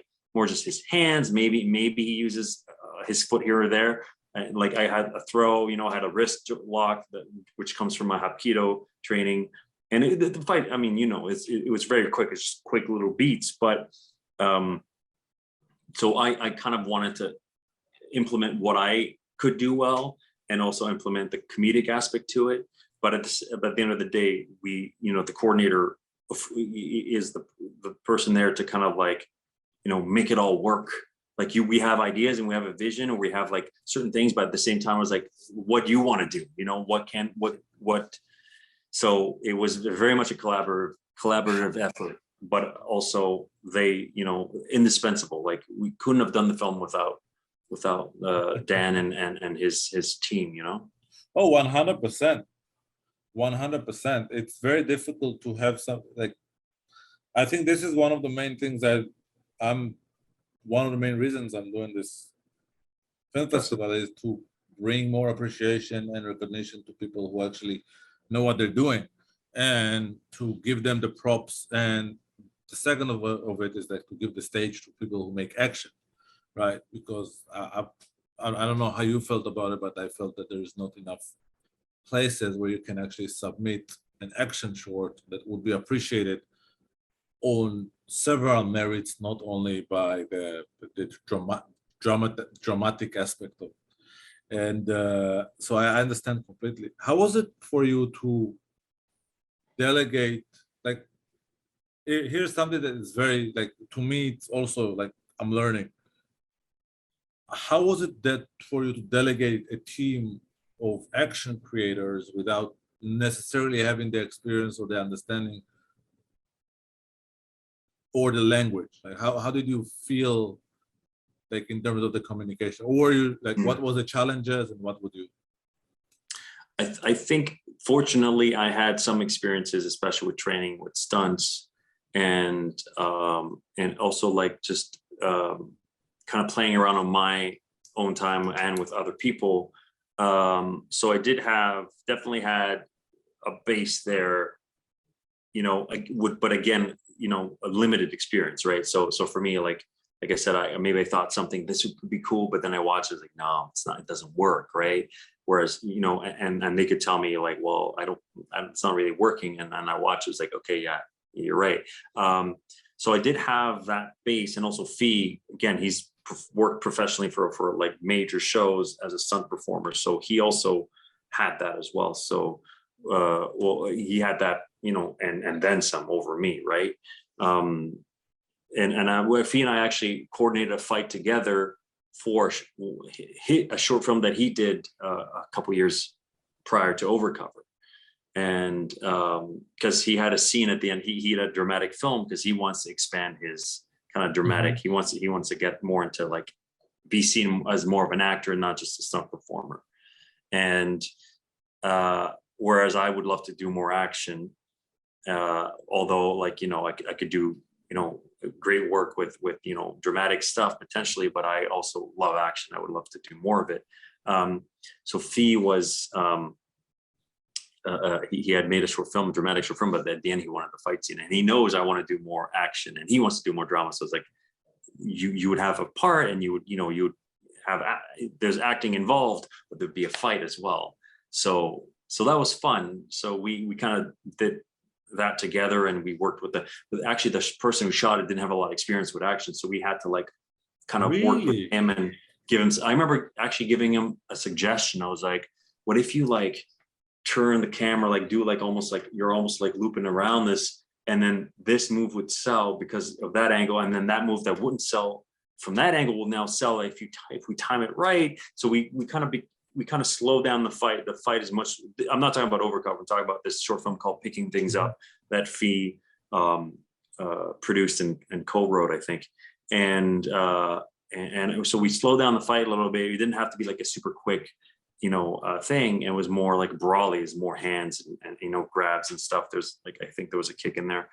just his hands. Maybe he uses his foot here or there. And like I had a throw, I had a wrist lock which comes from my Hapkido training. And the fight, I mean, it was very quick. It's just quick little beats. But so I kind of wanted to implement what I could do well, and also implement the comedic aspect to it. But at the end of the day, the coordinator is the person there to kind of like, make it all work. Like we have ideas and we have a vision, or we have like certain things, but at the same time, I was like, what do you want to do? What? So it was very much a collaborative effort, but also they, indispensable. Like we couldn't have done the film without Dan and his team, Oh, 100%. 100%. It's very difficult to have like, I think this is one of the main things one of the main reasons I'm doing this film festival, is to bring more appreciation and recognition to people who actually know what they're doing, and to give them the props. And the second of it is like to give the stage to people who make action, right? Because I don't know how you felt about it, but I felt that there is not enough places where you can actually submit an action short that would be appreciated on several merits, not only by the dramatic aspect of it. And so I understand completely. How was it for you to delegate? Like, here's something that is very, like, to me, it's also like I'm learning. How was it that for you to delegate a team of action creators without necessarily having the experience or the understanding or the language? Like how did you feel, like, in terms of the communication? Or were you like, what was the challenges, and what would you? I think fortunately I had some experiences, especially with training with stunts, and also like just kind of playing around on my own time and with other people. So I definitely had a base there, but again, a limited experience, right? So for me, like I said, I thought something, this would be cool, but then I watched it, like, no, it's not, it doesn't work, right? Whereas, and they could tell me like, well, it's not really working. And then I watched, it was like, okay, yeah, you're right. So I did have that base, and also Fee, again, he's worked professionally for like major shows as a stunt performer. So he also had that as well. So well, he had that, you know, and then some over me, right? Fee and I actually coordinated a fight together for a short film that he did a couple years prior to Overcover. And because he had a scene at the end, he had a dramatic film because he wants to expand his kind of dramatic. He wants to get more into like be seen as more of an actor and not just a stunt performer. And whereas I would love to do more action, although like, you know, I could do, you know, great work with, you know, dramatic stuff potentially, but I also love action. I would love to do more of it. So Fee was, he had made a short film, a dramatic short film, but at the end he wanted the fight scene, and he knows I want to do more action and he wants to do more drama. So it's like, you would have a part and you would have, there's acting involved, but there'd be a fight as well. So that was fun. So we kind of did that together, and we worked with actually the person who shot it didn't have a lot of experience with action. So we had to like kind of work with him and give him, I remember actually giving him a suggestion. I was like, what if you like turn the camera, like do like almost like you're almost like looping around this, and then this move would sell because of that angle, and then that move that wouldn't sell from that angle will now sell if we time it right. So we kind of slow down the fight. The fight is much. I'm not talking about Overcover. I'm talking about this short film called Picking Things Up that Fee produced and co-wrote, I think. And so we slowed down the fight a little bit. It didn't have to be like a super quick, you know, thing. It was more like brawlies, more hands and you know, grabs and stuff. There's like, I think there was a kick in there.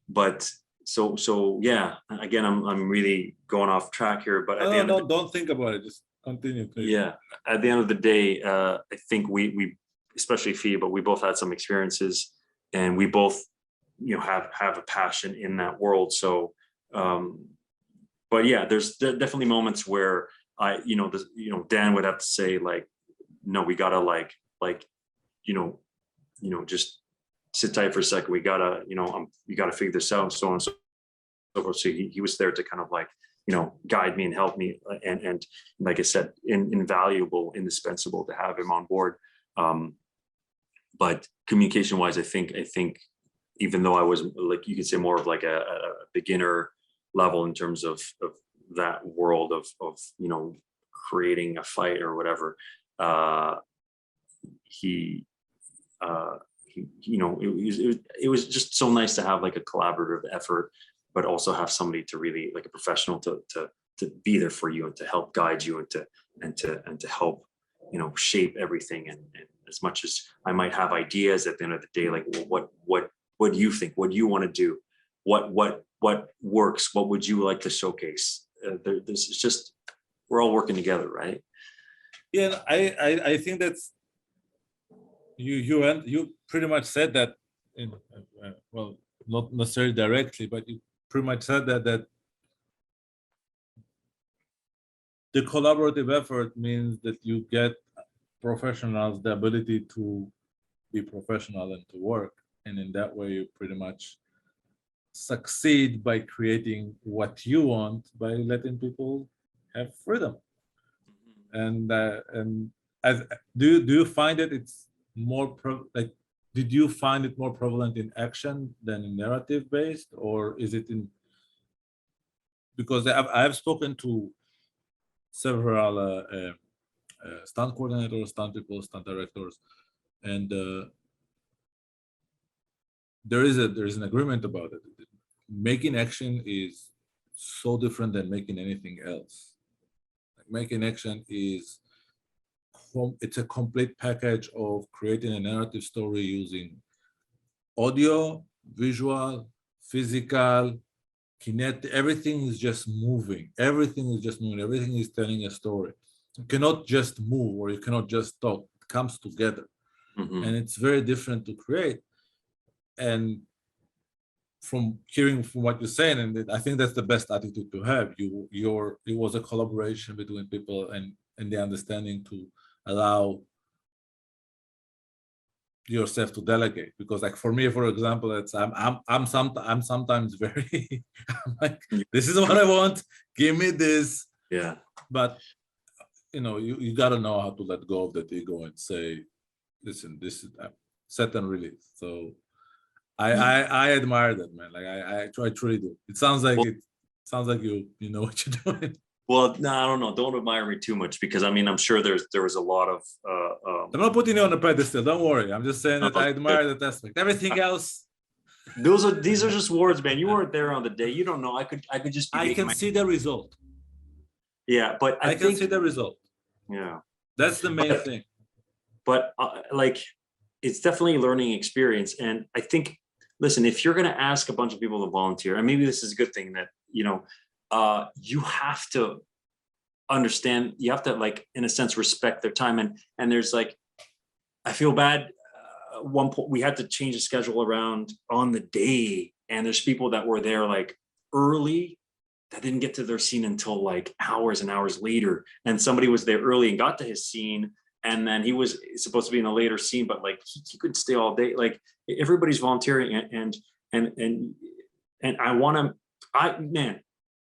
But so yeah, again, I'm really going off track here, but at the end don't think about it. Just continue, please. Yeah. At the end of the day, I think we especially Fee, but we both had some experiences, and we both, you know, have a passion in that world. So, but yeah, there's definitely moments where Dan would have to say like, no, we gotta like, you know, just sit tight for a second. We gotta, you know, you gotta figure this out, and so on and so forth. So he was there to kind of like, you know, guide me and help me. And like I said, invaluable, indispensable to have him on board. But communication wise, I think even though I was like, you could say more of like a beginner level in terms of that world of, you know, creating a fight or whatever, you know, it was just so nice to have like a collaborative effort, but also have somebody to really like a professional to be there for you and to help guide you and to help, you know, shape everything. And as much as I might have ideas at the end of the day, like, well, what do you think? What do you want to do? What works? What would you like to showcase? This is just, we're all working together, right? Yeah, I think that's you pretty much said that in well, not necessarily directly, but you pretty much said that the collaborative effort means that you get professionals the ability to be professional and to work, and in that way you pretty much succeed by creating what you want, by letting people have freedom. And as do you find that it's more did you find it more prevalent in action than in narrative based, or is it in, because I've spoken to several stunt coordinators, stunt people, stunt directors, and there is an agreement about it. Making action is so different than making anything else. Like making action is it's a complete package of creating a narrative story using audio, visual, physical, kinetic. Everything is just moving. Everything is just moving. Everything is telling a story. You cannot just move, or you cannot just talk. It comes together. And it's very different to create. And from hearing from what you're saying, and I think that's the best attitude to have. It was a collaboration between people and the understanding to allow yourself to delegate, because like for me, for example, it's I'm sometimes very I'm like, this is what I want, give me this. Yeah. But you got to know how to let go of that ego and say, listen, this is set and release. So I admire that, man. Like I truly do. It sounds like you know what you're doing. Well, no, I don't know. Don't admire me too much, because I mean, I'm sure there was a lot of. I'm not putting you on a pedestal. Don't worry. I'm just saying that I admire Good. that aspect. Everything else, These are just words, man. You weren't there on the day. You don't know. I could just be I can see the result. Yeah, but I can think, see the result. yeah, That's the main thing. but like, it's definitely a learning experience. And I think, listen, if you're going to ask a bunch of people to volunteer, and maybe this is a good thing, that you have to understand, you have to, like, in a sense, respect their time. And there's like, I feel bad. One point we had to change the schedule around on the day, and there's people that were there like early that didn't get to their scene until like hours and hours later. And somebody was there early and got to his scene, and then he was supposed to be in a later scene, but like he couldn't stay all day. Like, everybody's volunteering, and man,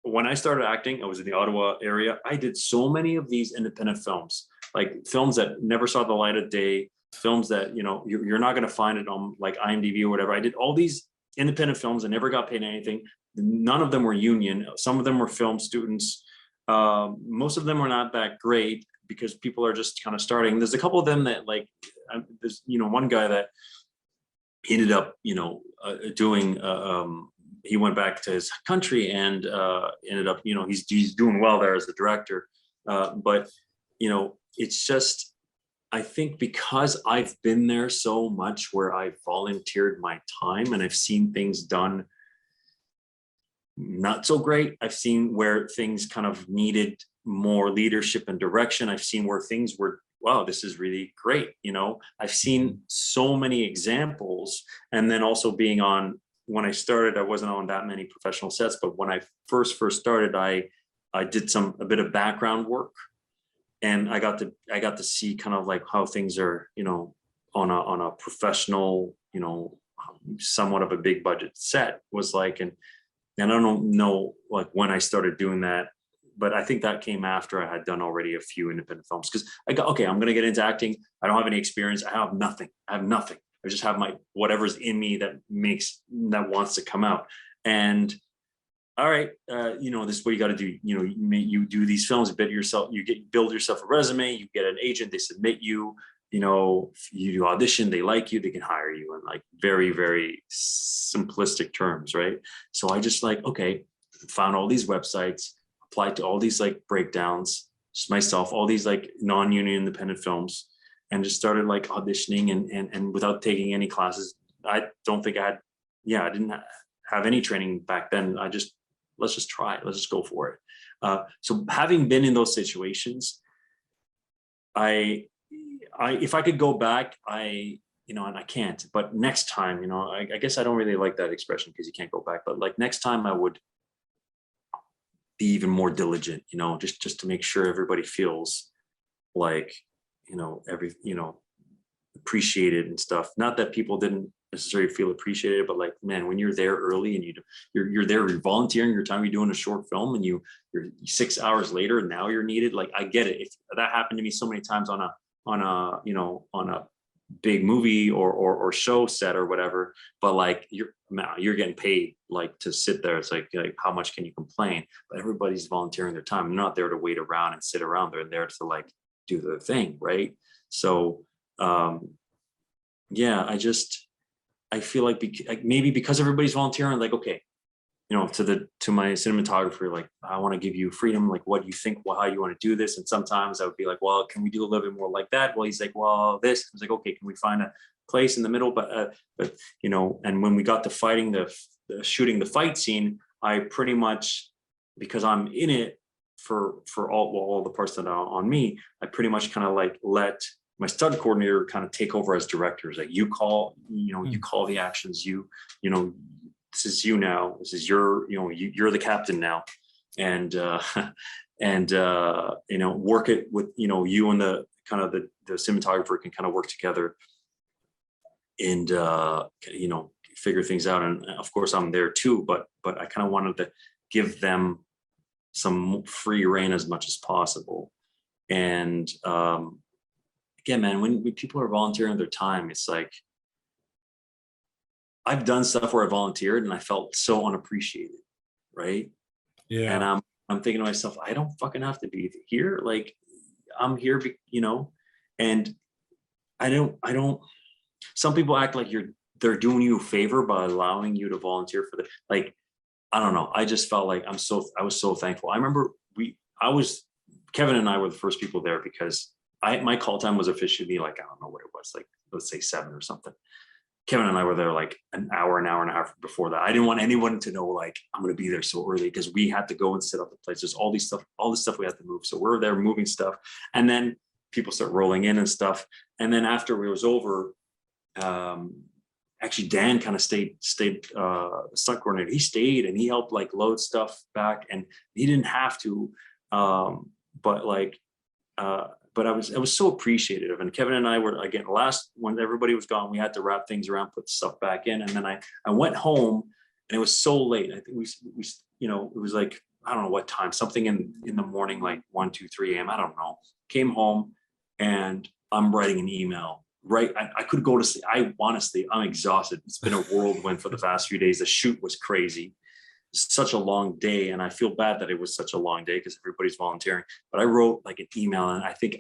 when I started acting, I was in the Ottawa area. I did so many of these independent films, like films that never saw the light of day, films that you're not going to find it on like IMDb or whatever. I did all these independent films and never got paid anything. None of them were union. Some of them were film students. Most of them were not that great, because people are just kind of starting. There's a couple of them that, like, there's one guy that ended up doing he went back to his country and ended up he's doing well there as a director, but it's just, I think because I've been there so much, where I've volunteered my time and I've seen things done not so great. I've seen where things kind of needed more leadership and direction. I've seen where things were, wow, this is really great. I've seen so many examples. And then also being on, when I started, I wasn't on that many professional sets, but when I first started, I did a bit of background work. And I got to see kind of like how things are, on a professional, somewhat of a big budget set was like. And I don't know like when I started doing that, but I think that came after I had done already a few independent films, because I'm going to get into acting. I don't have any experience. I have nothing. I just have my whatever's in me that wants to come out. And all right, this is what you got to do. You do these films, build yourself a resume. You get an agent, they submit you. You do audition, they like you, they can hire you, in like very, very simplistic terms, right? So I just found all these websites, applied to all these like breakdowns, just myself, all these like non-union independent films, and just started like auditioning and without taking any classes. I don't think I didn't have any training back then. Let's just try it. Let's just go for it. So having been in those situations, if I could go back, and I can't, but next time, I guess I don't really like that expression because you can't go back, but like next time I would be even more diligent, just to make sure everybody feels like, appreciated and stuff. Not that people didn't necessarily feel appreciated, but like, man, when you're there early and you're there, you're volunteering your time, you're doing a short film, and you're 6 hours later and now you're needed. Like, I get it. If that happened to me so many times on a big movie or show set or whatever, but like you're getting paid like to sit there. It's like how much can you complain? But everybody's volunteering their time. They're not there to wait around and sit around. They're there to like do their thing, right? So I feel like maybe because everybody's volunteering, like, okay, to my cinematographer, like, I want to give you freedom. Like, what do you think? How you want to do this? And sometimes I would be like, well, can we do a little bit more like that? Well, he's like, well, this. I was like, okay, can we find a place in the middle? But and when we got to fighting shooting the fight scene, I pretty much, because I'm in it for all the parts that are on me, I pretty much kind of like let my stunt coordinator kind of take over as director. Like, you call the actions, this is you now, this is you're the captain now. And work it with, you and the kind of the cinematographer can kind of work together and you know, figure things out. And of course I'm there too, but I kind of wanted to give them some free reign as much as possible. And again, man, when people are volunteering their time, it's like, I've done stuff where I volunteered and I felt so unappreciated, right? And Yeah. I'm thinking to myself, I don't fucking have to be here. Like, I'm here, you know, and I don't, some people act like they're doing you a favor by allowing you to volunteer for the, like, I don't know. I just felt like I was so thankful. I remember Kevin and I were the first people there because my call time was officially like, I don't know what it was, like, let's say 7 or something. Kevin and I were there like an hour and a half before that. I didn't want anyone to know, like, I'm going to be there so early because we had to go and set up the place. There's all this stuff we had to move. So we're there moving stuff. And then people start rolling in and stuff. And then after it was over, actually Dan kind of stayed stunt coordinator. He stayed and he helped like load stuff back, and he didn't have to. But I was so appreciative. And Kevin and I were, again, when everybody was gone, we had to wrap things around, put stuff back in. And then I went home and it was so late. I think we, you know, it was like, I don't know what time, something in the morning, like 1, 2, 3 a.m. I don't know. Came home and I'm writing an email, right? I could go to sleep. I want to sleep. I'm exhausted. It's been a whirlwind for the past few days. The shoot was crazy. Such a long day, and I feel bad that it was such a long day because everybody's volunteering. But I wrote like an email, and I think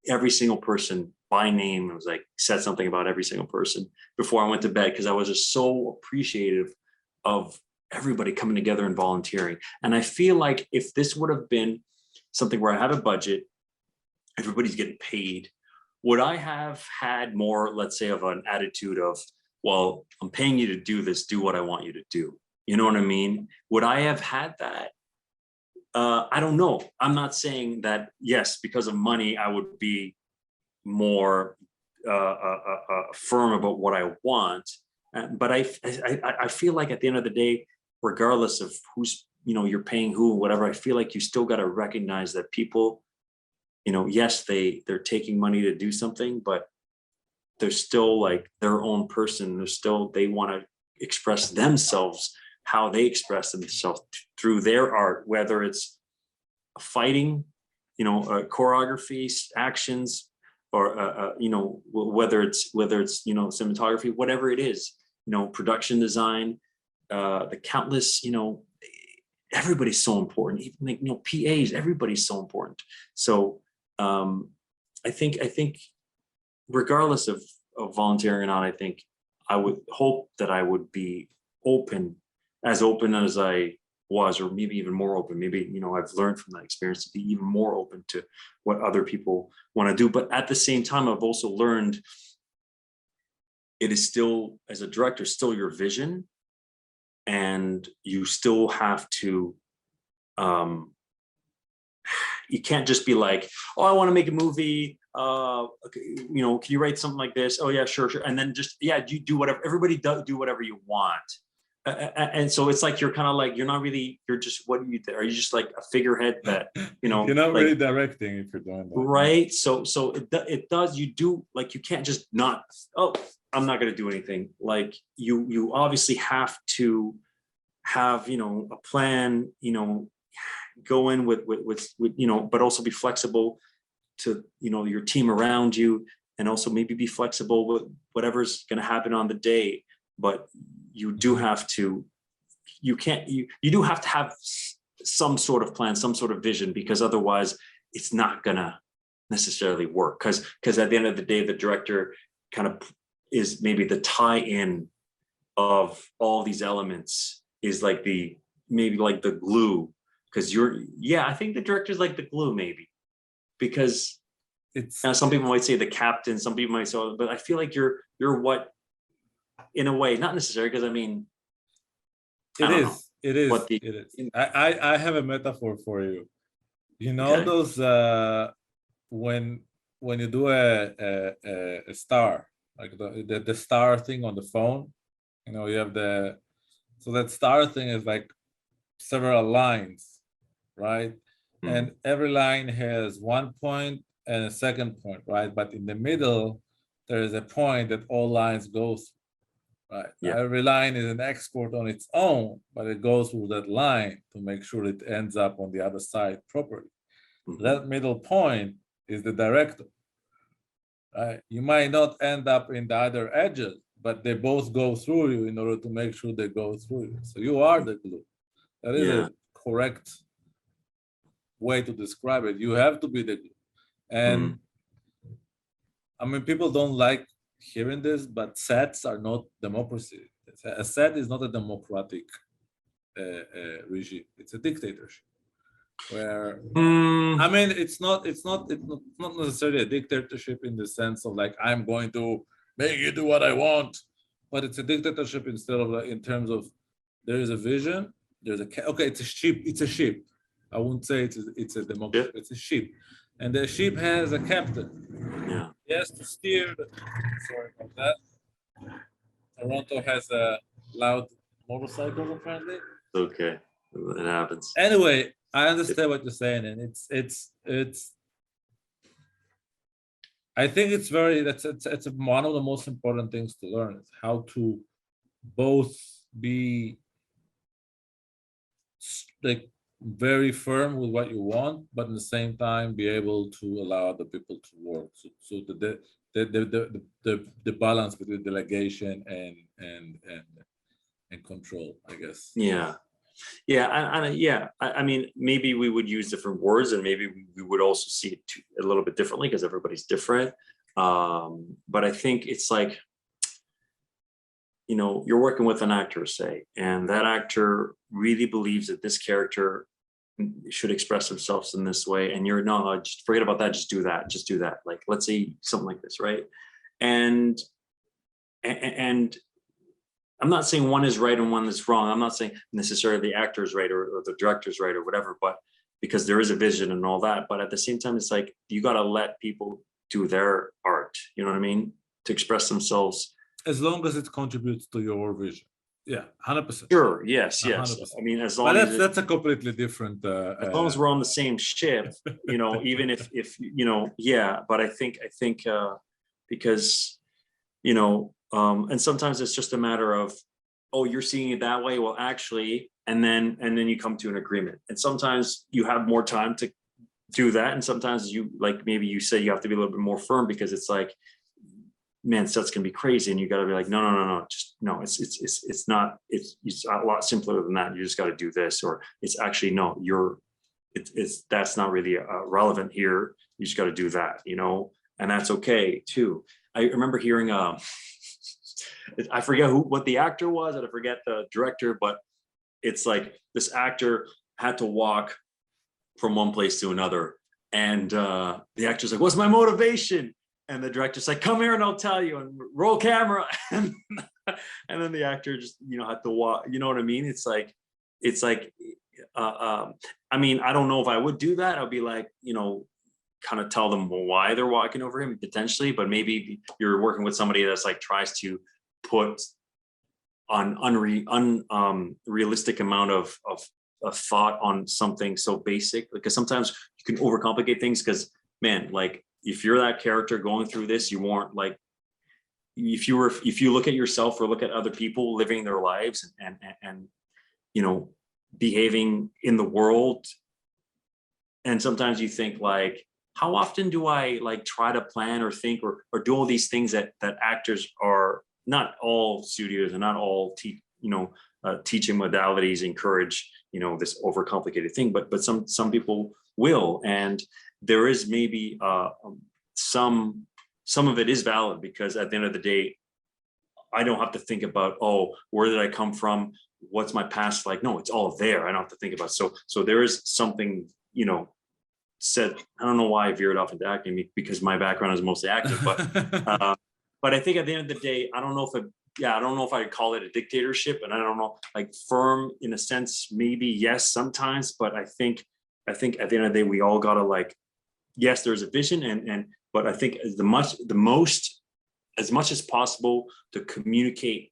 every single person by name, it was like, said something about every single person before I went to bed, because I was just so appreciative of everybody coming together and volunteering. And I feel like if this would have been something where I have a budget, everybody's getting paid, would I have had more, let's say, of an attitude of, well, I'm paying you to do this, do what I want you to do? You know what I mean? Would I have had that? I don't know. I'm not saying that, yes, because of money, I would be more firm about what I want. But I feel like at the end of the day, regardless of who's, you know, you're paying who, whatever, I feel like you still got to recognize that people, you know, yes, they're taking money to do something, but they're still like their own person. They want to express themselves, how they express themselves through their art, whether it's fighting, you know, choreography, actions, or you know, whether it's you know, cinematography, whatever it is, you know, production design, the countless, you know, everybody's so important. Even like, you know, PAs, everybody's so important. So I think regardless of volunteering or not, I think I would hope that I would be as open as I was, or maybe even more open. Maybe, you know, I've learned from that experience to be even more open to what other people want to do. But at the same time, I've also learned it is still, as a director, still your vision, and you still have to, you can't just be like, oh, I want to make a movie. Okay, you know, can you write something like this? Oh yeah, sure. And then just, yeah, you do whatever, everybody do whatever you want. And so it's like, you're kind of like, you're not really, you're just, what are you just like a figurehead that, you know, You're not like, really directing if you're doing that. right? So it does, you do, like, you can't just not, oh, I'm not going to do anything. Like, you obviously have to have, you know, a plan, you know, go in with you know, but also be flexible to, you know, your team around you, and also maybe be flexible with whatever's going to happen on the day. But you do have to, you do have to have some sort of plan, some sort of vision, because otherwise it's not gonna necessarily work. Because at the end of the day, the director kind of is maybe the tie-in of all these elements, is like maybe like the glue. Because I think the director's like the glue, maybe, because It's some people might say the captain, some people might say, but I feel like you're what, in a way, not necessarily, because I mean, I don't know. it is. What It is. I have a metaphor for you. You know, Okay. those when you do a star, like the star thing on the phone, you know, you have so that star thing is like several lines, right? And every line has one point and a second point, right? But in the middle, there is a point that all lines go through. Right. Yeah. Every line is an export on its own, but it goes through that line to make sure it ends up on the other side properly. Mhm. That middle point is the director. Right? You might not end up in the other edges, but they both go through you in order to make sure they go through you. So you are the glue. That is Yeah. a correct way to describe it. You have to be the glue. And I mean, people don't like hearing this, but sets are not democracy. A set is not a democratic regime. It's a dictatorship. Where I mean, it's not necessarily a dictatorship in the sense of like I'm going to make you do what I want, but it's a dictatorship instead of like, in terms of there is a vision. There's a okay. It's a sheep. It's a sheep. I wouldn't say it's a democracy. Yeah. It's a sheep, and the sheep has a captain. Yeah. He has to steer. Sorry about that. Toronto has a loud motorcycle apparently. Okay. It happens. Anyway, I understand what you're saying, and it's. I think it's very it's one of the most important things to learn is how to both be like very firm with what you want, but at the same time be able to allow other people to work. So the balance between delegation and control, I guess. Yeah. Yeah. I mean, maybe we would use different words, and maybe we would also see it a little bit differently because everybody's different. But I think it's like, you're working with an actor, say, and that actor really believes that this character should express themselves in this way, and you're no, just forget about that, just do that. Like, let's say something like this, right? And I'm not saying one is right and one is wrong. I'm not saying necessarily the actor is right or the director's right or whatever, but because there is a vision and all that. But at the same time, it's like, you got to let people do their art, you know what I mean? To express themselves. As long as it contributes to your vision. Yeah, 100%. Sure. Yes. 100%. I mean, as But long as that's a completely different. as long as we're on the same ship, even if yeah. But I think because and sometimes it's just a matter of, oh, you're seeing it that way. Well, actually, and then you come to an agreement. And sometimes you have more time to do that, and sometimes you, like, maybe you say you have to be a little bit more firm because it's like, man, sets can be crazy, and you got to be like, no, just no. It's not. It's a lot simpler than that. You just got to do this, or it's actually no. It's that's not really relevant here. You just got to do that, and that's okay too. I remember hearing I forget what the actor was, and I forget the director, but it's like this actor had to walk from one place to another, and the actor's like, "What's my motivation?" And the director's like, "Come here and I'll tell you," and roll camera. And then the actor just, had to walk. You know what I mean? It's like, I mean, I don't know if I would do that. I'll be like, kind of tell them why they're walking over him potentially, but maybe you're working with somebody that's like tries to put on realistic amount of thought on something so basic, because sometimes you can overcomplicate things, because, man, like, if you're that character going through this, you weren't like, if you look at yourself or look at other people living their lives and behaving in the world, and sometimes you think like, how often do I like try to plan or think or do all these things that actors are, not all studios and not all teaching modalities encourage this overcomplicated thing, but some people will, and there is maybe some of it is valid, because at the end of the day, I don't have to think about, oh, where did I come from? What's my past like? No, it's all there. I don't have to think about it. So there is something, said. I don't know why I veered off into acting, because my background is mostly acting, but I think at the end of the day, I don't know if I'd call it a dictatorship, and I don't know, like, firm in a sense, maybe yes, sometimes, but I think at the end of the day, we all gotta, like, yes, there's a vision, but I think as much as possible to communicate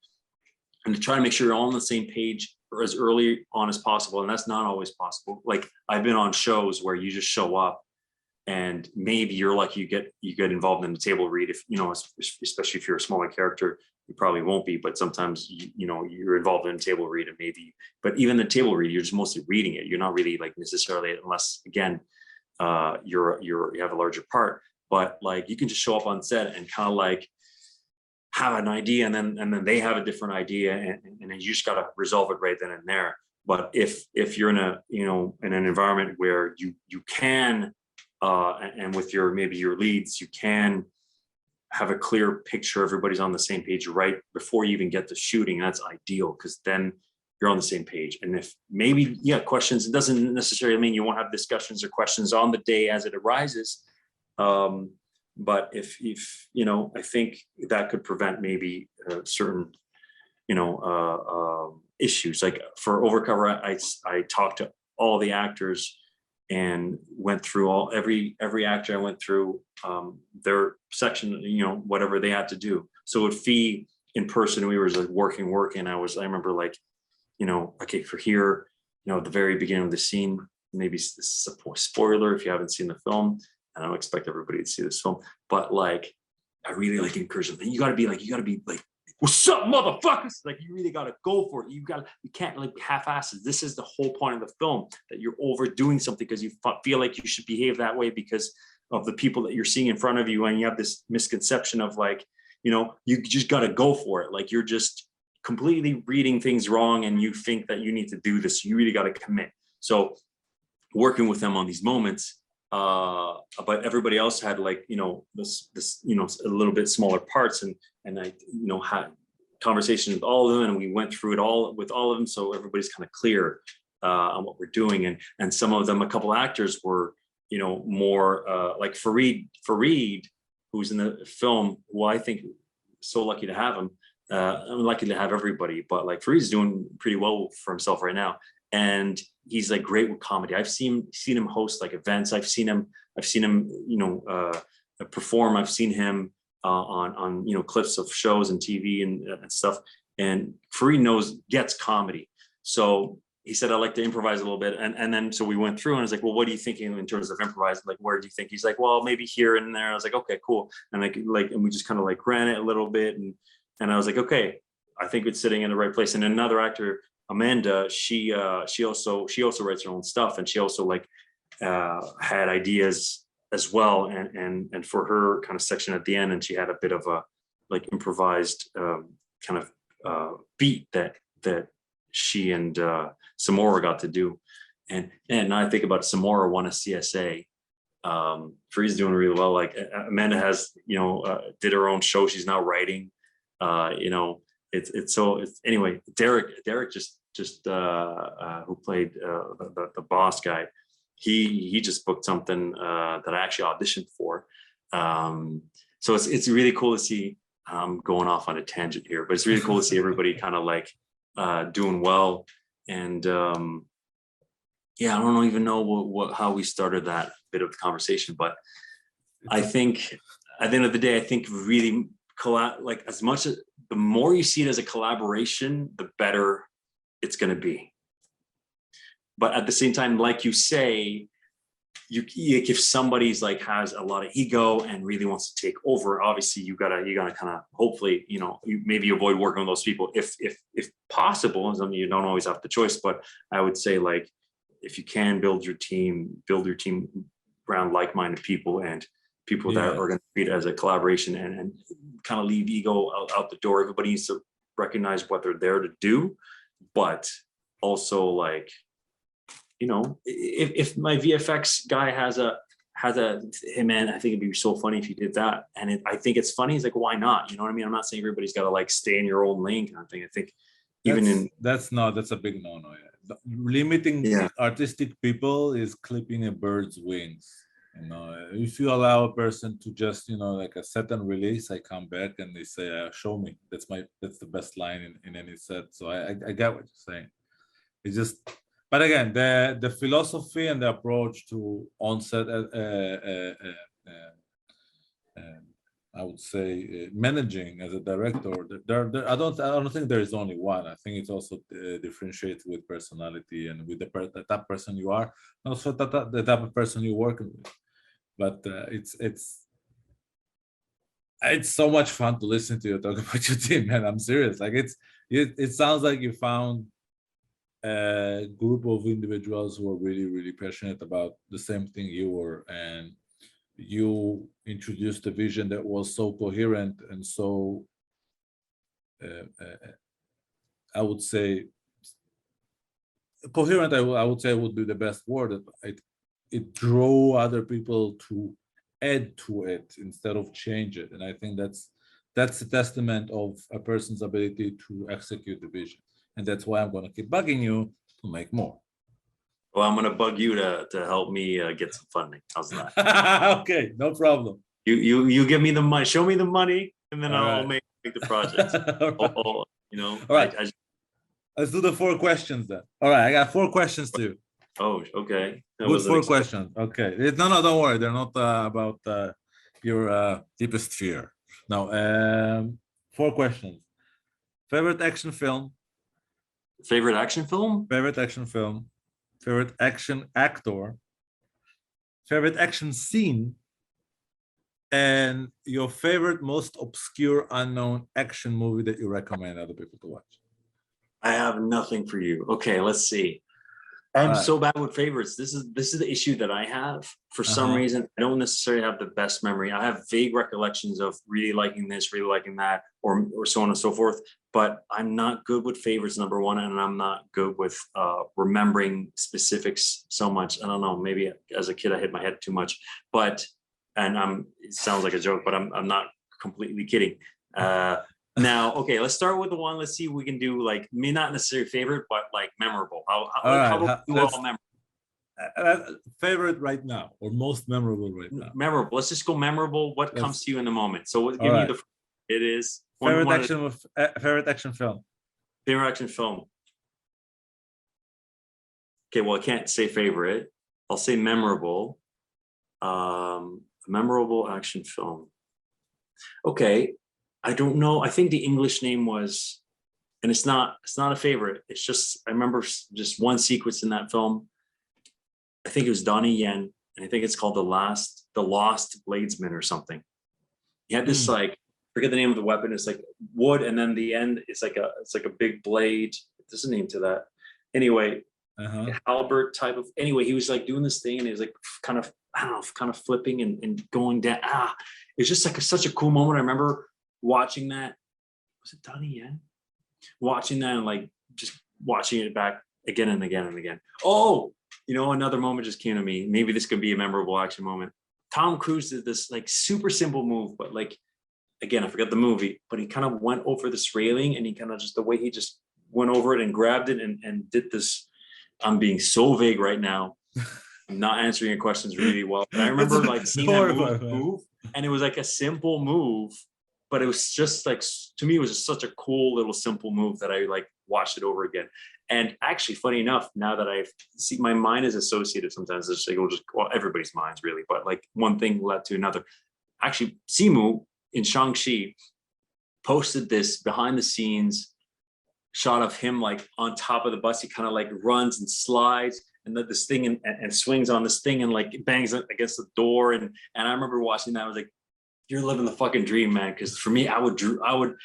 and to try to make sure you're all on the same page or as early on as possible. And that's not always possible. Like, I've been on shows where you just show up and maybe you're lucky you get involved in the table read. If you know, especially if you're a smaller character, you probably won't be, but sometimes you know you're involved in a table read, and maybe, but even the table read, you're just mostly reading it. You're not really like necessarily, unless again you have a larger part, but like you can just show up on set and kind of like have an idea, and then they have a different idea, and then you just got to resolve it right then and there. But if you're in a, you know, in an environment where you can and with your, maybe your leads, you can have a clear picture, everybody's on the same page right before you even get to shooting, that's ideal, because then you're on the same page. And if maybe you have questions, it doesn't necessarily mean you won't have discussions or questions on the day as it arises. But if you know, I think that could prevent maybe certain, you know, issues. Like for Overcover, I talked to all the actors and went through every actor. I went through their section, you know, whatever they had to do. So with Fee in person, we were like working. I remember like, you know, okay, for here, you know, at the very beginning of the scene, maybe this is a spoiler if you haven't seen the film. I don't expect everybody to see this film, but like, I really like encourage them. You gotta be like, what's up, motherfuckers? Like, you really gotta go for it. You can't like half-asses. This is the whole point of the film, that you're overdoing something because you feel like you should behave that way because of the people that you're seeing in front of you. And you have this misconception of like, you know, you just gotta go for it. Like, you're just completely reading things wrong and you think that you need to do this. You really gotta commit. So working with them on these moments, but everybody else had like, you know, this you know, a little bit smaller parts, and I, you know, had conversations with all of them, and we went through it all with all of them, so everybody's kind of clear on what we're doing. And some of them, a couple actors were, you know, more like Fareed, who's in the film, who I think so lucky to have him. I'm lucky to have everybody, but like Fareed's doing pretty well for himself right now, and he's like great with comedy. I've seen him host like events. I've seen him, you know, perform. I've seen him on you know, clips of shows and TV and stuff. And Fareed gets comedy. So he said, I like to improvise a little bit. And then so we went through, and I was like, well, what are you thinking in terms of improvising? Like, where do you think? He's like, well, maybe here and there. I was like, okay, cool. And and we just kind of like ran it a little bit, and I was like, okay, I think it's sitting in the right place. And another actor, Amanda, she also writes her own stuff, and she also like had ideas as well, and for her kind of section at the end, and she had a bit of a like improvised kind of beat that she and Samora got to do. And I think about Samora won a CSA. Free's doing really well. Like Amanda has, you know, did her own show. She's now writing. You know, it's anyway. Derek just who played the boss guy. He just booked something that I actually auditioned for. So it's really cool to see. Going off on a tangent here, but it's really cool to see everybody kind of like doing well. And yeah, I don't even know how we started that bit of the conversation, but I think at the end of the day, I think really like as much as the more you see it as a collaboration, the better it's going to be. But at the same time, like you say, if somebody's like has a lot of ego and really wants to take over, obviously you gotta kind of, hopefully, you know, maybe avoid working with those people if possible. I mean, you don't always have the choice, but I would say like if you can build your team around like-minded people and people that are going to treat it as a collaboration and kind of leave ego out the door. Everybody needs to recognize what they're there to do, but also like, you know, if my VFX guy has a, hey man, I think it'd be so funny if you did that. And I think it's funny. He's like, why not? You know what I mean? I'm not saying everybody's got to like stay in your own lane kind of thing. I think that's a big no-no. Yeah. Limiting artistic people is clipping a bird's wings. You know, if you allow a person to just, you know, like a set and release, I come back and they say, show me. That's the best line in any set. So I get what you're saying. It's just, but again, the philosophy and the approach to onset, I would say, managing as a director, I don't think there is only one. I think it's also differentiates with personality and with the type of person you are, and also the type of person you're working with. but it's so much fun to listen to you talk about your team, man. I'm serious. Like it sounds like you found a group of individuals who are really, really passionate about the same thing you were, and you introduced a vision that was so coherent and so, I would say, coherent. I would say would be the best word. It drew other people to add to it instead of change it, and I think that's a testament of a person's ability to execute the vision, and that's why I'm going to keep bugging you to make more. Well, I'm gonna bug you to help me get some funding. How's that? Okay, no problem. You give me the money, show me the money, and then All I'll right. make the projects. All right. All right. I Let's do the 4 questions then. All right, I got 4 questions to you. oh, okay. Good 4 questions. Okay. No, don't worry. They're not about your deepest fear. No. 4 questions. Favorite action film. Favorite action film? Favorite action film. Favorite action actor. Favorite action scene. And your favorite, most obscure, unknown action movie that you recommend other people to watch. I have nothing for you. Okay, let's see. I'm so bad with favorites. This is the issue that I have. For some reason, I don't necessarily have the best memory. I have vague recollections of really liking this, really liking that, or so on and so forth. But I'm not good with favorites, number one, and I'm not good with remembering specifics so much. I don't know. Maybe as a kid, I hit my head too much. But it sounds like a joke, but I'm not completely kidding. Now, okay, let's start with the one. Let's see if we can do like me, not necessarily favorite, but like memorable. How do we do all memorable? Favorite right now, or most memorable right now? Memorable. Let's just go memorable. What comes to you in the moment? So give me the. It is favorite action film. Favorite action film. Okay, well, I can't say favorite. I'll say memorable. Memorable action film. Okay. I don't know. I think the English name was, and it's not a favorite. It's just, I remember just one sequence in that film. I think it was Donnie Yen, and I think it's called The Lost Bladesman or something. He had this like, forget the name of the weapon. It's like wood, and then the end, it's like a big blade. There's a name to that. Anyway, halberd type of. Anyway, he was like doing this thing, and he was like kind of, I don't know, kind of flipping and going down. It's just like such a cool moment. I remember watching that. Was it Donnie Yen? Watching that and like just watching it back again and again and again. Oh, another moment just came to me. Maybe this could be a memorable action moment. Tom Cruise did this like super simple move, but like, again, I forgot the movie, but he kind of went over this railing, and he kind of just, the way he just went over it and grabbed it and did this. I'm being so vague right now. I'm not answering your questions really well. But I remember like seeing that move, and it was like a simple move, but it was just like, to me, it was just such a cool little simple move that I like watched it over again. And actually, funny enough, now that I see, my mind is associated sometimes. It's like, everybody's minds really, but like one thing led to another. Actually, Simu in Shang-Chi posted this behind the scenes shot of him like on top of the bus. He kind of like runs and slides and then this thing and swings on this thing and like bangs against the door. And I remember watching that. I was like, you're living the fucking dream, man. Because for me, I would,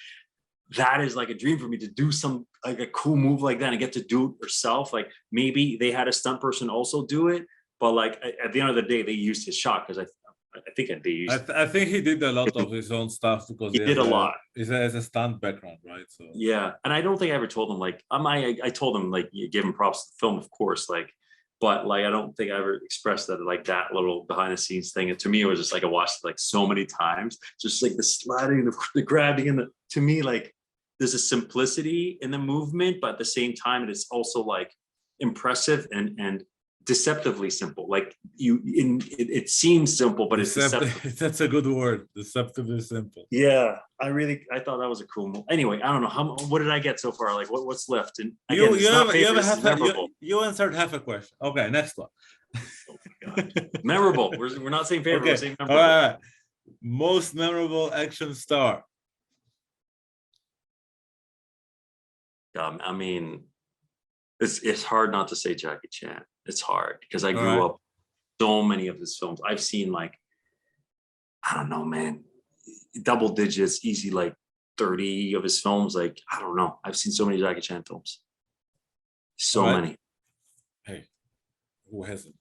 that is like a dream for me to do some like a cool move like that and get to do it yourself. Like maybe they had a stunt person also do it, but like at the end of the day, they used his shot because I think they used. I think he did a lot of his own stuff because he did a lot. He has a stunt background, right? So yeah, and I don't think I ever told him like I told him like you give him props to the film, of course, like. But like, I don't think I ever expressed that like that little behind the scenes thing. And to me, it was just like I watched it like so many times, just like the sliding, the grabbing, and to me, like there's a simplicity in the movement, but at the same time, it is also like impressive and deceptively simple. Like it seems simple, but it's deceptive. That's a good word. Deceptively simple. Yeah, I thought that was a cool move. Anyway, I don't know what did I get so far? Like what's left? And again, you answered half a question. Okay, next one. Oh my God. Memorable. We're not saying favorite. Okay. We're saying memorable. All right. Most memorable action star. I mean, it's hard not to say Jackie Chan. It's hard because I grew up so many of his films. I've seen like I don't know, man, double digits, easy, like 30 of his films. Like, I don't know. I've seen so many Jackie Chan films. So All right. many. Hey, who hasn't?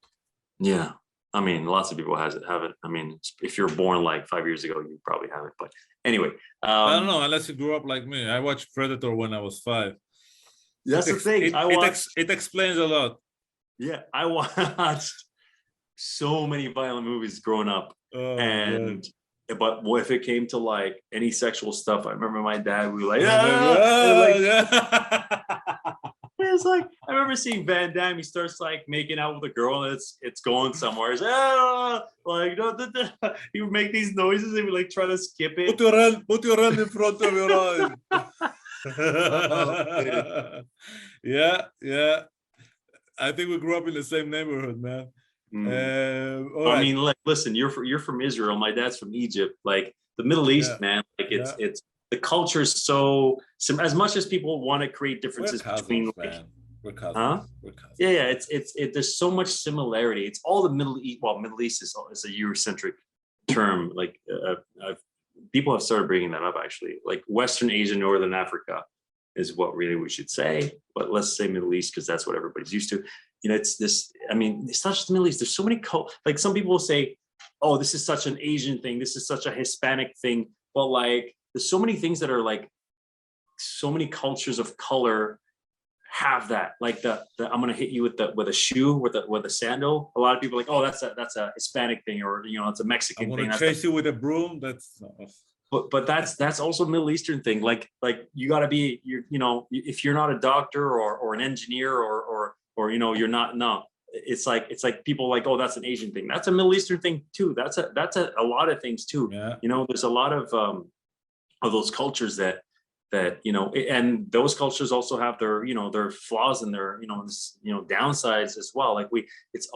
Yeah. I mean, lots of people have it. I mean, if you're born like 5 years ago, you probably have it. But anyway, I don't know, unless you grew up like me. I watched Predator when I was 5. that's the thing. It explains a lot. Yeah, I watched so many violent movies growing up, Oh, and but if it came to like any sexual stuff, I remember my dad would be like, it's like I remember seeing Van Damme. He starts like making out with a girl, and it's going somewhere. He's like, he would make these noises and we like try to skip it. Put your hand in front of your eyes. Yeah. I think we grew up in the same neighborhood, man. I mean, like, listen, you're from Israel. My dad's from Egypt. Like the Middle East, man. Like it's the culture is so. As much as people want to create differences between, like, we're cousins. Huh? We're cousins. Yeah. There's so much similarity. It's all the Middle East. Well, Middle East is a Eurocentric term. Like people have started bringing that up actually. Like Western Asia, Northern Africa is what really we should say. But let's say Middle East because that's what everybody's used to. You know, it's this. I mean, it's not just the Middle East. There's so many like some people will say, "Oh, this is such an Asian thing. This is such a Hispanic thing." But like, there's so many things that are like, so many cultures of color have that. Like the I'm gonna hit you with a shoe with a sandal. A lot of people are like, "Oh, that's a Hispanic thing," or it's a Mexican thing. I'm gonna chase you with a broom. That's. But that's also a Middle Eastern thing. Like you got to be if you're not a doctor or an engineer or you're not. No, it's like people like, oh, that's an Asian thing. That's a Middle Eastern thing too. That's a lot of things too. Yeah. There's a lot of those cultures that and those cultures also have their their flaws and their downsides as well. Like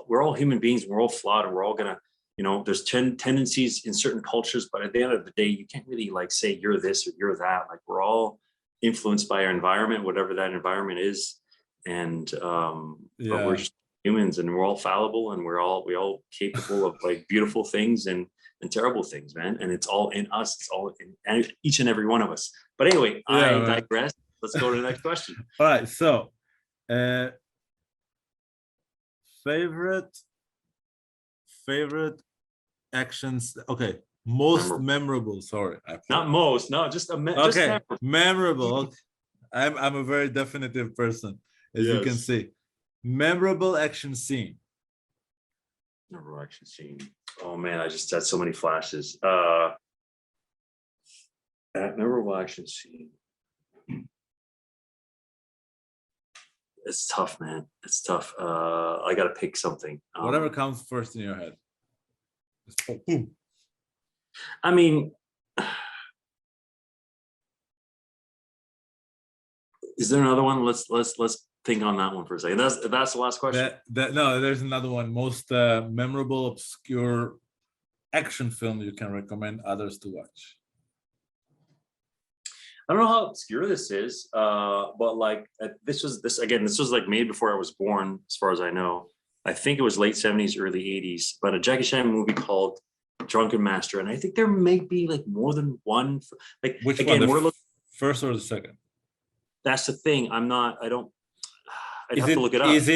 we're all human beings. We're all flawed, and we're all gonna. There's tendencies in certain cultures, but at the end of the day, you can't really like say you're this or you're that. Like we're all influenced by our environment, whatever that environment is, and but we're just humans, and we're all fallible, and we're all capable of like beautiful things and terrible things, man. And it's all in us. It's all in each and every one of us. But anyway, I digress. Let's go to the next question. All right. So, favorite actions. Okay, most memorable. Sorry, not most. No, just okay. Just memorable. I'm a very definitive person, as you can see. Memorable action scene. Memorable action scene. Oh man, I just had so many flashes. Memorable action scene. It's tough, man. It's tough. I gotta pick something. Whatever comes first in your head. Boom. I mean, is there another one? Let's think on that one for a second. That's the last question. No, there's another one. Most memorable, obscure action film you can recommend others to watch. I don't know how obscure this is, but like this was like made before I was born, as far as I know. I think it was late 70s, early 80s, but a Jackie Chan movie called Drunken Master. And I think there may be like more than one. Like which again, one? The first or the second? That's the thing. I'd have to look it up. Is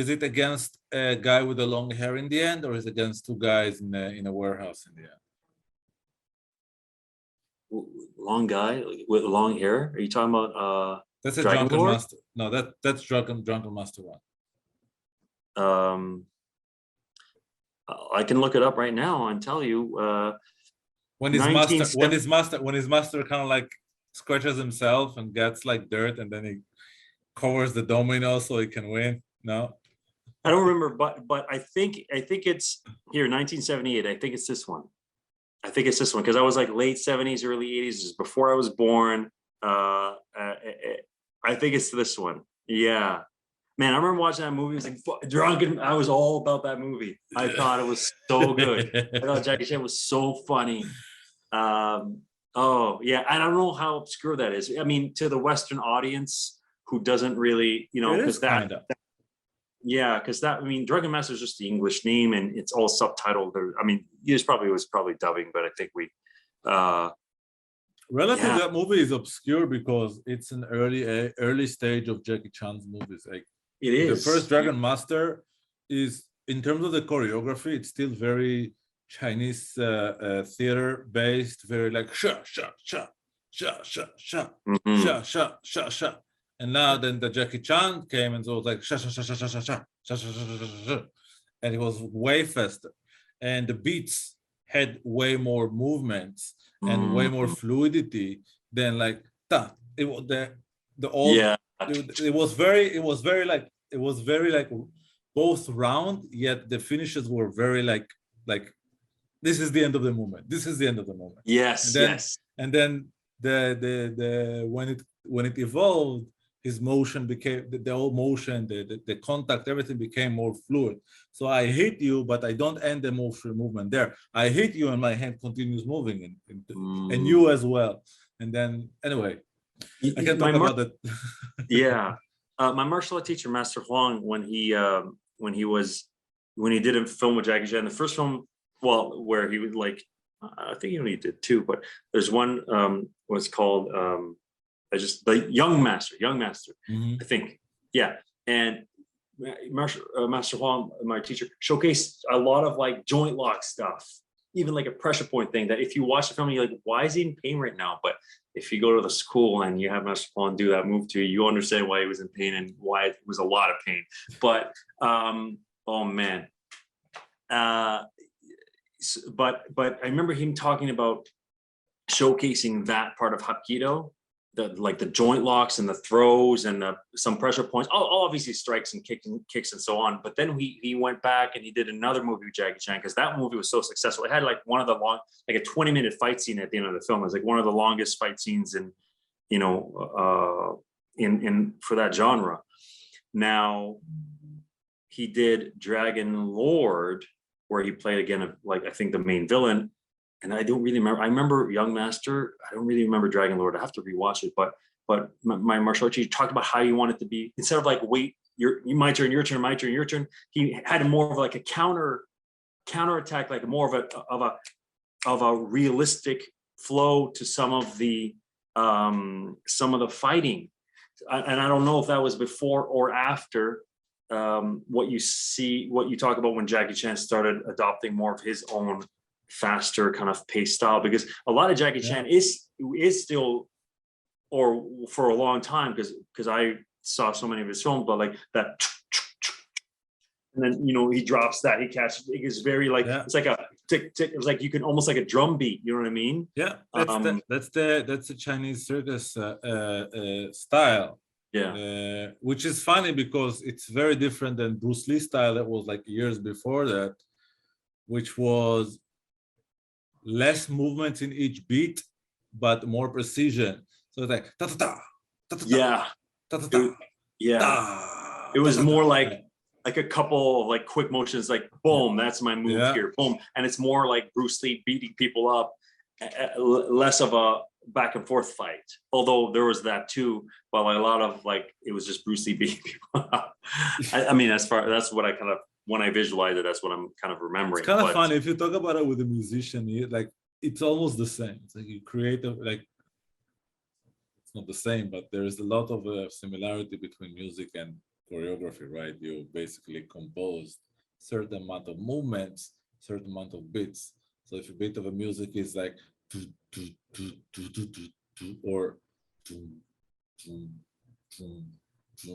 it against a guy with the long hair in the end, or is it against two guys in a warehouse in the end? Long guy with long hair? Are you talking about that's a Drunken Master? No, that's Drunken Master one. I can look it up right now and tell you. When his master kind of like scratches himself and gets like dirt, and then he covers the domino so he can win. No, I don't remember, but I think it's here, 1978. I think it's this one. Because I was like late 70s, early 80s, just before I was born. I think it's this one. Yeah. Man, I remember watching that movie. It was like Drunken. I was all about that movie. I thought it was so good. I thought Jackie Chan was so funny. Oh, yeah. I don't know how obscure that is. I mean, to the Western audience who doesn't really, because Yeah, because that, I mean, Dragon Master is just the English name, and it's all subtitled. I mean, it was probably dubbing, but I think we, Relative, yeah, that movie is obscure because it's an early stage of Jackie Chan's movies. Like it the first is. Dragon Master is, in terms of the choreography, it's still very Chinese theater based, very like sha sha sha sha sha sha Mhm. sha sha sha sha. And now then the Jackie Chan came and so it was like sha sha sha sha sha sha sha sha sha sha sha sha, and it was way faster, and the beats had way more movements and way more Mhm. fluidity than like that. It was the old. Yeah, It was very like both round, yet the finishes were very like this is the end of the movement. This is the end of the moment. And yes, then yes. the when it evolved, his motion became the whole motion, the contact, everything became more fluid. So I hit you, but I don't end the movement there. I hit you, and my hand continues moving, and Mm. you as well. And then anyway, I can My talk about it. yeah, my martial art teacher, Master Huang, when he was when he did a film with Jackie Chan, the first film, well, where he was like, I think he only did two, but there's one was called I just the Young Master, I Mhm. think, yeah, and Master Huang, my teacher, showcased a lot of like joint lock stuff, even like a pressure point thing. That if you watch the film, you're like, why is he in pain right now? But if you go to the school and you have Master Paul do that move to you, you understand why he was in pain and why it was a lot of pain. But oh man, uh, but I remember him talking about showcasing that part of Hapkido, the joint locks and the throws and some pressure points. All obviously strikes and kicks and so on. But then he went back and he did another movie with Jackie Chan because that movie was so successful. It had like one of the like a 20-minute fight scene at the end of the film. It was like one of the longest fight scenes in, you know, in for that genre. Now he did Dragon Lord, where he played again like I think the main villain, and I don't really remember. I remember Young Master. I don't really remember Dragon Lord. I have to rewatch it. But my martial arts teacher talked about how you wanted to be, instead of like wait, my turn, your turn, my turn, your turn. He had more of like a counter attack, like more of a realistic flow to some of the fighting. And I don't know if that was before or after what you talk about when Jackie Chan started adopting more of his own faster kind of pace style, because a lot of Jackie Chan is still, or for a long time, because I saw so many of his films, but like that, and then he drops that, he catches, it is very like it's like a tick tick, it's like you can almost like a drum beat, you know what I mean? Yeah, that's the Chinese circus style. Yeah, Which is funny because it's very different than Bruce Lee style that was like years before that, which was less movements in each beat, but more precision. So it's like ta ta ta ta ta yeah, ta ta ta yeah. ta It ta was ta ta. more like a couple of like quick motions, like boom, that's my move Yeah, here, boom, and it's more like Bruce Lee beating people up, less of a back and forth fight. Although there was that too, but like a lot of like it was just Bruce Lee beating people up. I mean, that's what I kind of, when I visualize it, that's what I'm kind of it's remembering. kind of But funny if you talk about it with a musician. Like it's almost the same. It's like you create like it's not the same, but there is a lot of similarity between music and choreography, right? You basically compose certain amount of movements, certain amount of beats. So if a bit of a music is like or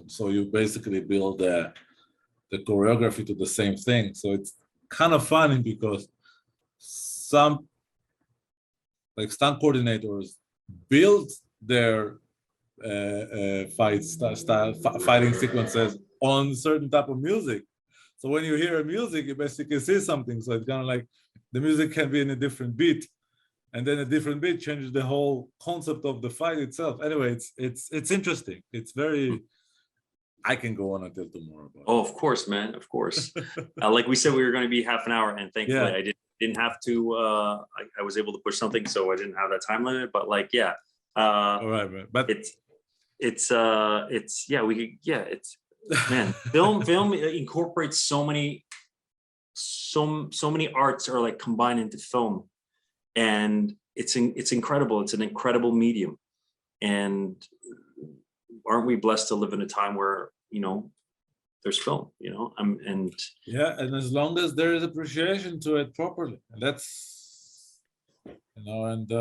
so you basically build the choreography to the same thing. So it's kind of funny because some like stunt coordinators build their fighting sequences on certain type of music. So when you hear a music, you basically see something. So it's kind of like the music can be in a different beat, and then a different beat changes the whole concept of the fight itself. Anyway, it's interesting. It's very. I can go on until tomorrow about oh, of course, man, of course. Like we said, we were going to be half an hour, and thankfully, Yeah. I didn't have to. I was able to push something, so I didn't have that time limit. But like, yeah, All right, man. But it's yeah, we could, yeah, it's man, film incorporates so many arts are like combined into film, and it's incredible. It's an incredible medium, and aren't we blessed to live in a time where, you know, there's film, you know, and Yeah, and as long as there is appreciation to it properly, and that's, you know, and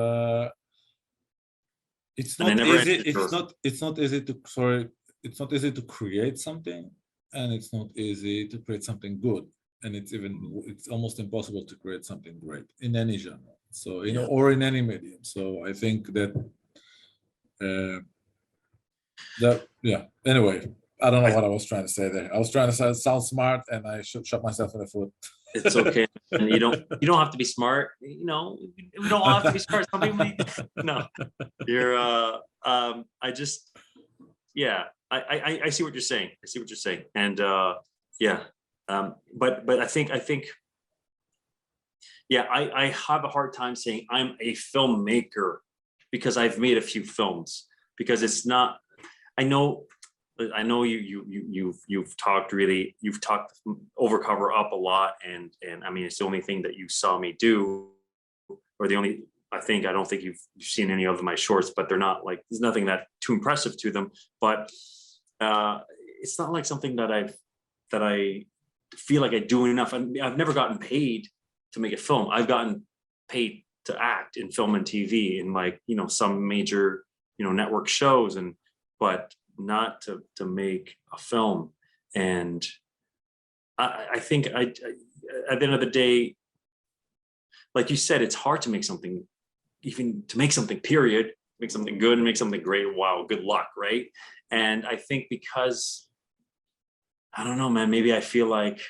it's I not never easy. ended It's not easy to, sorry, it's not easy to create something, and it's not easy to create something good, and it's almost impossible to create something great in any genre. So, you know, or in any medium. So I think that yeah. Anyway, I don't know what I was trying to say there. I was trying to sound smart, and I should shot myself in the foot. It's okay, and you don't have to be smart. You know, we don't all have to be smart. Some people, no, you're. I just, yeah, I see what you're saying. I see what you're saying, and yeah, but I think, yeah, I have a hard time saying I'm a filmmaker because I've made a few films, because it's not. I know you've talked Overcover up a lot, and I mean, it's the only thing that you saw me do, or the only, I don't think you've seen any of my shorts, but they're not like, there's nothing that too impressive to them, but it's not like something that I feel like I do enough. I've never gotten paid to make a film. I've gotten paid to act in film and TV in, like, you know, some major, you know, network shows, but not to make a film. And I think at the end of the day, like you said, it's hard to make something, even to make something, period, make something good and make something great. Wow, good luck, right? And I think because, I don't know, man, maybe I feel like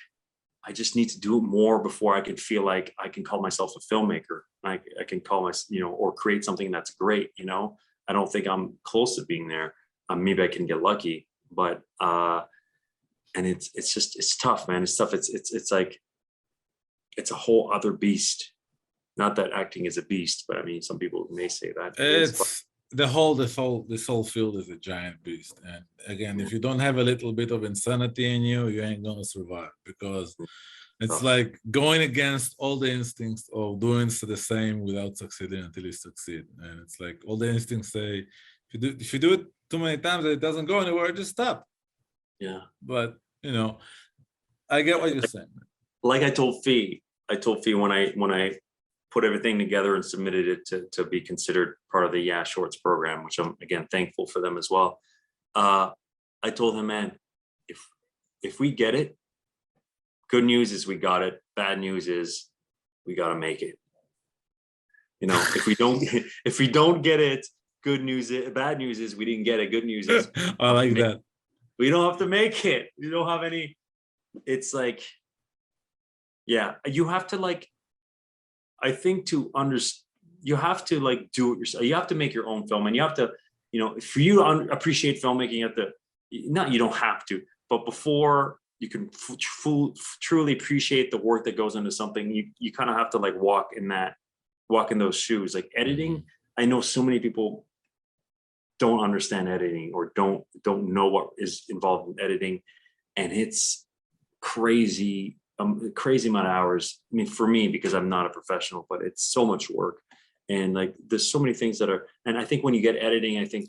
I just need to do it more before I could feel like I can call myself a filmmaker. I can call myself, you know, or create something that's great, you know. I don't think I'm close to being there. Maybe I can get lucky, but and it's tough, man. It's tough. It's like, it's a whole other beast. Not that acting is a beast, but I mean, some people may say that It's this whole field is a giant beast. And again, if you don't have a little bit of insanity in you, you ain't gonna survive, because it's like going against all the instincts of doing the same without succeeding until you succeed. And it's like all the instincts say, if you do it too many times and it doesn't go anywhere, just stop. Yeah. But, you know, I get what you're saying. Like I told Fee when I put everything together and submitted it to be considered part of the Yeah Shorts program, which I'm, again, thankful for them as well. I told him, man, if we get it, good news is we got it. Bad news is we got to make it. You know, if we don't get it, good news is, bad news is we didn't get it. Good news is I like that. We don't have to make it. You don't have any. It's like, yeah, you have to, like, I think to understand, you have to, like, do it yourself. You have to make your own film, and you have to, you know, for you to appreciate filmmaking, you have to, not, you don't have to, but before you can truly appreciate the work that goes into something, you kind of have to, like, walk in those shoes. Like editing, I know so many people don't understand editing, or don't know what is involved in editing, and it's crazy amount of hours. I mean, for me, because I'm not a professional, but it's so much work, and, like, there's so many things that are, and I think when you get editing, I think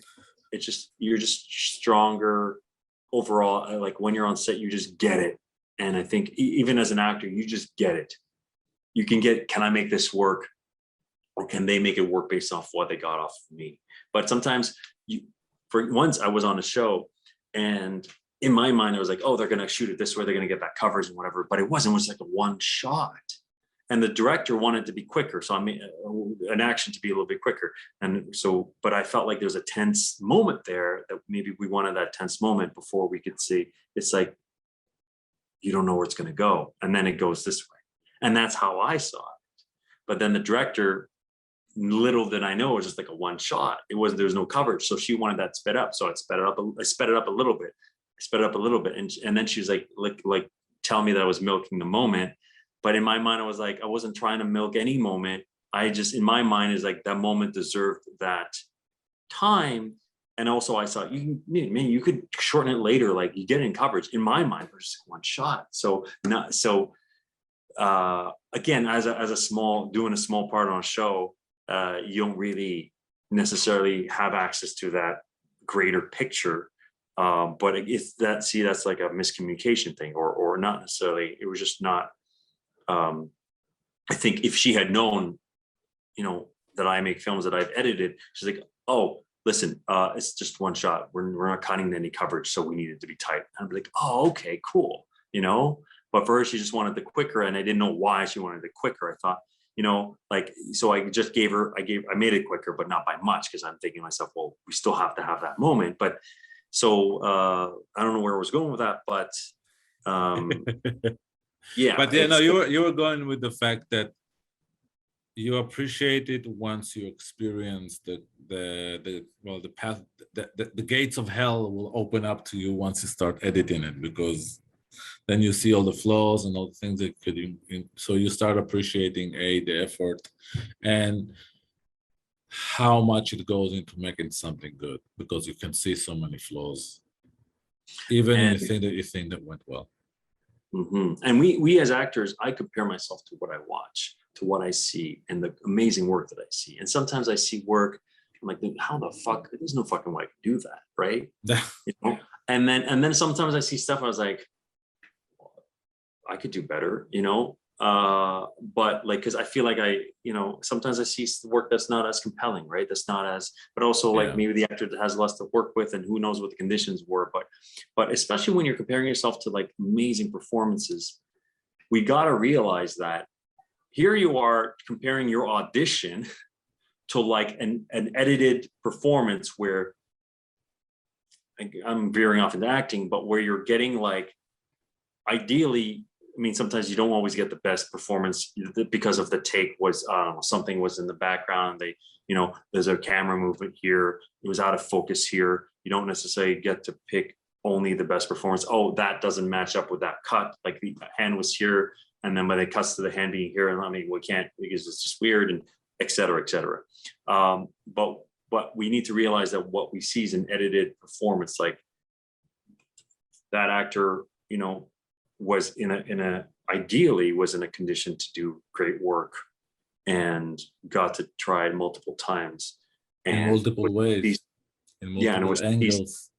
it's just, you're just stronger overall. Like when you're on set, you just get it. And I think even as an actor, you just get it. You can get, can I make this work, or can they make it work based off what they got off of me? But sometimes for once I was on a show, and in my mind, I was like, oh, they're going to shoot it this way, they're going to get that covers and whatever. But it wasn't. It was like a one shot. And the director wanted to be quicker. So I made an action to be a little bit quicker. And so, but I felt like there was a tense moment there, that maybe we wanted that tense moment before we could see. It's like, you don't know where it's going to go. And then it goes this way. And that's how I saw it. But then the director, little did I know, it was just like a one shot. There was no coverage. So she wanted that sped up. So I sped it up a little bit. And then she was like tell me that I was milking the moment. But in my mind, I was like, I wasn't trying to milk any moment. I just, in my mind, is like, that moment deserved that time. and also I saw you could shorten it later, like you get it in coverage. In my mind, it was just one shot. So again, as doing a small part on a show, you don't really necessarily have access to that greater picture. But if that's like a miscommunication thing, or not necessarily. It was just not. I think if she had known, that I make films that I've edited, she's like, oh, listen, it's just one shot. We're not cutting any coverage, so we need it to be tight. And I'd be like, oh, okay, cool, But for her, she just wanted the quicker, and I didn't know why she wanted it quicker. I thought, like, so I just I made it quicker, but not by much, because I'm thinking to myself, well, we still have to have that moment. But so I don't know where I was going with that, but yeah. But yeah, no, you were going with the fact that you appreciate it once you experience the path, the gates of hell will open up to you once you start editing it, because then you see all the flaws and all the things that could, so you start appreciating the effort and how much it goes into making something good, because you can see so many flaws, even in the thing that you think that went well. Mm-hmm. And we as actors, I compare myself to what I watch, to what I see, and the amazing work that I see. And sometimes I see work, I'm like, how the fuck? There's no fucking way I could do that, right? And then sometimes I see stuff, I was like, I could do better, but like, because I feel like sometimes I see work that's not as compelling, right? That's not as, but also like maybe the actor that has less to work with, and who knows what the conditions were. But especially when you're comparing yourself to like amazing performances, we got to realize that here you are comparing your audition to like an edited performance, where I'm veering off into acting, but where you're getting like, ideally, I mean, sometimes you don't always get the best performance because of the take was, something was in the background. There's a camera movement here. It was out of focus here. You don't necessarily get to pick only the best performance. Oh, that doesn't match up with that cut. Like the hand was here, and then when it cuts to the hand being here, and I mean, we can't, because it's just weird, and et cetera, et cetera. But we need to realize that what we see is an edited performance. Like that actor, was ideally was in a condition to do great work, and got to try it multiple times, and in multiple ways, in multiple angles.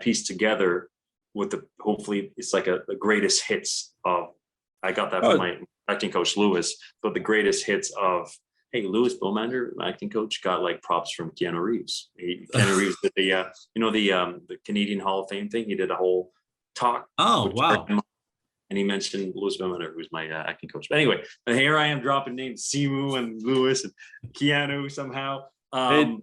Pieced together with hopefully it's like the greatest hits of, I got that from my acting coach, Lewis, but the greatest hits of, hey, Lewis Bowmander, my acting coach, got like props from Keanu Reeves. Keanu Reeves did the Canadian Hall of Fame thing. He did a whole talk. Oh, wow. And he mentioned Lewis Bowmander, who's my acting coach. But anyway, here I am dropping names, Simu and Lewis and Keanu somehow. So I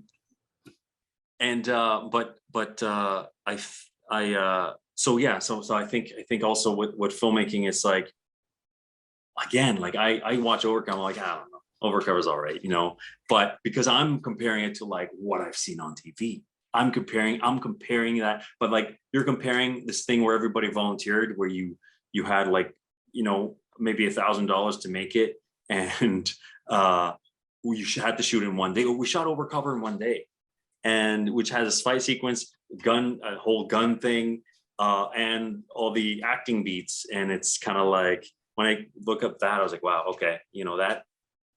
think also with filmmaking, it's like, again, like I watch Overcover, I'm like, I don't know, Overcover's all right, but because I'm comparing it to like what I've seen on TV. I'm comparing that, but like you're comparing this thing where everybody volunteered, where you had like, maybe $1,000 to make it, and you had to shoot in one day. We shot Overcover in one day, and which has a fight sequence, a whole gun thing, and all the acting beats. And it's kind of like, when I look up that, I was like, wow, okay, that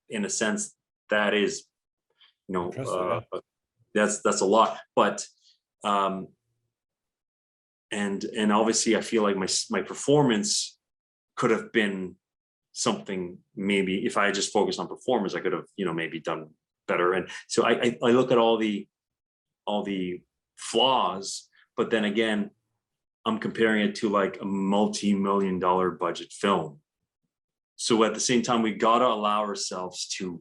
in a sense, that is, that's a lot. But and obviously I feel like my performance could have been something, maybe if I just focused on performance, I could have, maybe done better. And so I look at all the flaws, but then again, I'm comparing it to like a multi-million-dollar budget film. So at the same time, we gotta allow ourselves to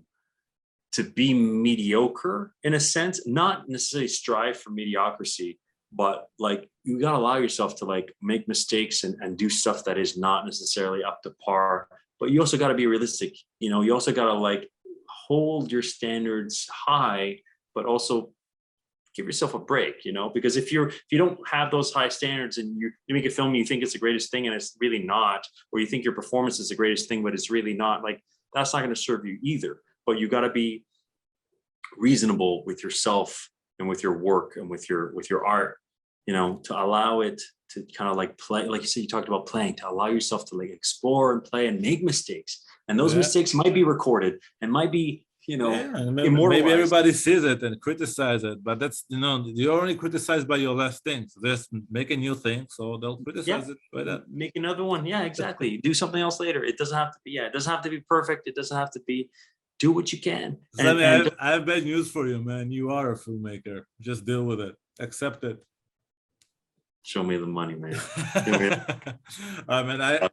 be mediocre in a sense, not necessarily strive for mediocrity, but like you gotta allow yourself to like make mistakes and do stuff that is not necessarily up to par. But you also gotta be realistic. You also gotta like hold your standards high, but also give yourself a break, because if you don't have those high standards, and you make a film and you think it's the greatest thing and it's really not, or you think your performance is the greatest thing but it's really not, like that's not going to serve you either. But you got to be reasonable with yourself and with your work and with your art, you know, to allow it to kind of like play, like you said, you talked about playing, to allow yourself to like explore and play and make mistakes. And those mistakes might be recorded and might be, you know, maybe everybody sees it and criticize it, but that's, you know, you're only criticized by your last things. Just make a new thing, so they'll criticize it by that. Make another one. Yeah, exactly. Do something else later. It doesn't have to be, it doesn't have to be perfect. It doesn't have to be, do what you can. I have bad news for you, man. You are a filmmaker. Just deal with it. Accept it. Show me the money, man. I mean, I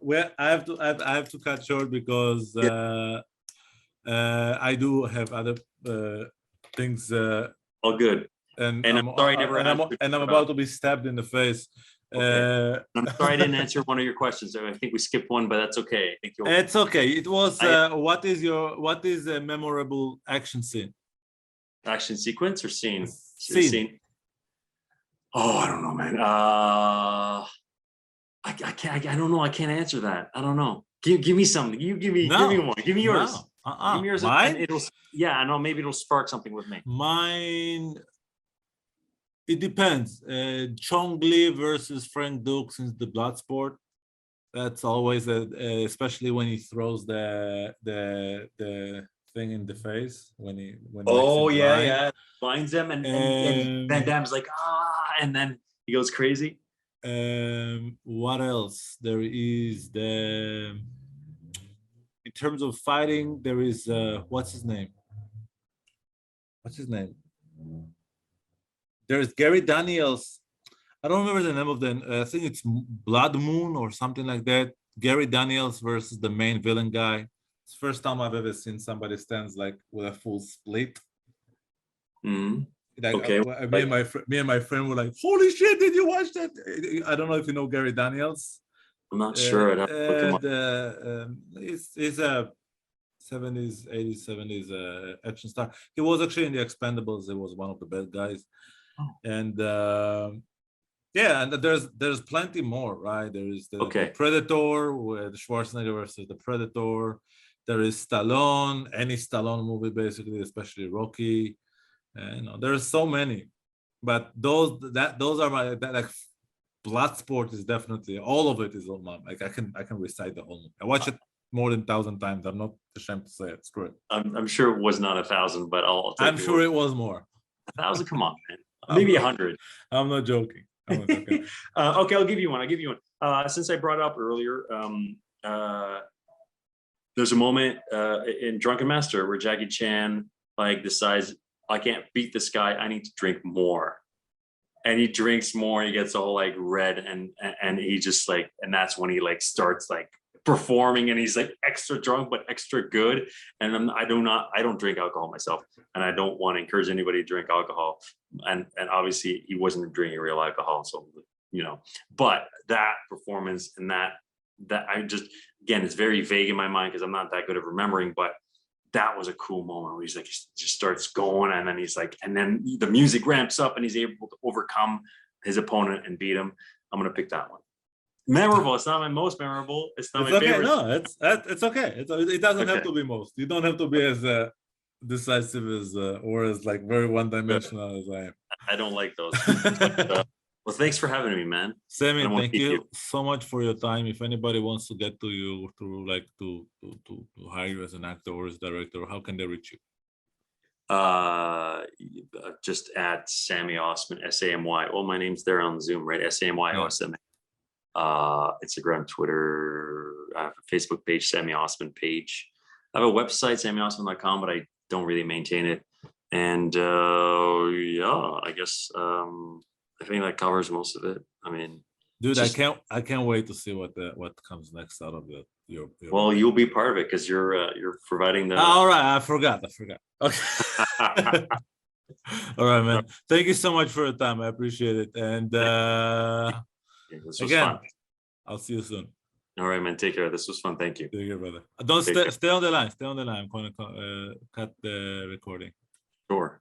have to cut short because I do have other things. All good. And I'm sorry I never I'm about to be stabbed in the face. Okay. I'm sorry I didn't answer one of your questions. I think we skipped one, but that's okay. I think it's okay. It was what is a memorable action scene? Action sequence or scene? Scene. Oh, I don't know, man. I can't. I don't know. I can't answer that. I don't know. Give me something. You give me one. Give me yours. Give me yours. Mine? It'll. Yeah, I know. Maybe it'll spark something with me. Mine. It depends. Chong Li versus Frank Dukes in the Bloodsport. That's always especially when he throws the thing in the face when he oh yeah blinds them and Van Damme's like and then he goes crazy. What else? There is in terms of fighting, there is what's his name? There's Gary Daniels. I don't remember the name of the. I think it's Blood Moon or something like that. Gary Daniels versus the main villain guy. It's the first time I've ever seen somebody stands like with a full split. Mm-hmm. Like, okay. Me and my friend were like, "Holy shit! Did you watch that?" I don't know if you know Gary Daniels. I'm not sure. He's a 70s, 80s, 70s action star. He was actually in the Expendables. He was one of the bad guys, and. Yeah, and there's plenty more, right? There is the Predator with Schwarzenegger versus the Predator. There is Stallone, any Stallone movie basically, especially Rocky. And you know, there's so many, but those are my like Bloodsport is definitely all of it is on my like I can recite the whole movie. I watch it more than 1,000 times. I'm not ashamed to say it. Screw it. I'm sure it was not 1,000, but I'm sure it was more. 1,000, come on, man. Maybe 100. I'm not joking. Okay, I'll give you one. Since I brought it up earlier, there's a moment in Drunken Master where Jackie Chan like decides, I can't beat this guy, I need to drink more, and he drinks more and he gets all like red and he just like, and that's when he like starts like performing and he's like extra drunk but extra good. And I don't drink alcohol myself, and I don't want to encourage anybody to drink alcohol, and obviously he wasn't drinking real alcohol, so you know, but that performance and that I just, again, it's very vague in my mind because I'm not that good at remembering, but that was a cool moment where he's like, he just starts going, and then he's like, and then the music ramps up and he's able to overcome his opponent and beat him. I'm gonna pick that one. Memorable. It's not my most memorable. It's not my favorite. No, it's okay. It doesn't have to be most. You don't have to be as decisive as or as like very one-dimensional as I am. I don't like those. Well, thanks for having me, man. Samy, thank you so much for your time. If anybody wants to get to you to hire you as an actor or as director, how can they reach you? Just at Samy Osman, SAMY. Well, my name's there on Zoom, right? SAMY Osman. Instagram, Twitter, I have a Facebook page, Samy Osman page. I have a website, samyosman.com, but I don't really maintain it. And yeah, I guess I think that covers most of it. I mean, dude, I can't wait to see what comes next out of your well, you'll be part of it because you're providing the. All right, I forgot. Okay. All right, man. Thank you so much for your time. I appreciate it. And this was fun. I'll see you soon. All right, man. Take care. This was fun. Thank you. Take care, brother. Don't stay on the line. Stay on the line. I'm going to cut the recording. Sure.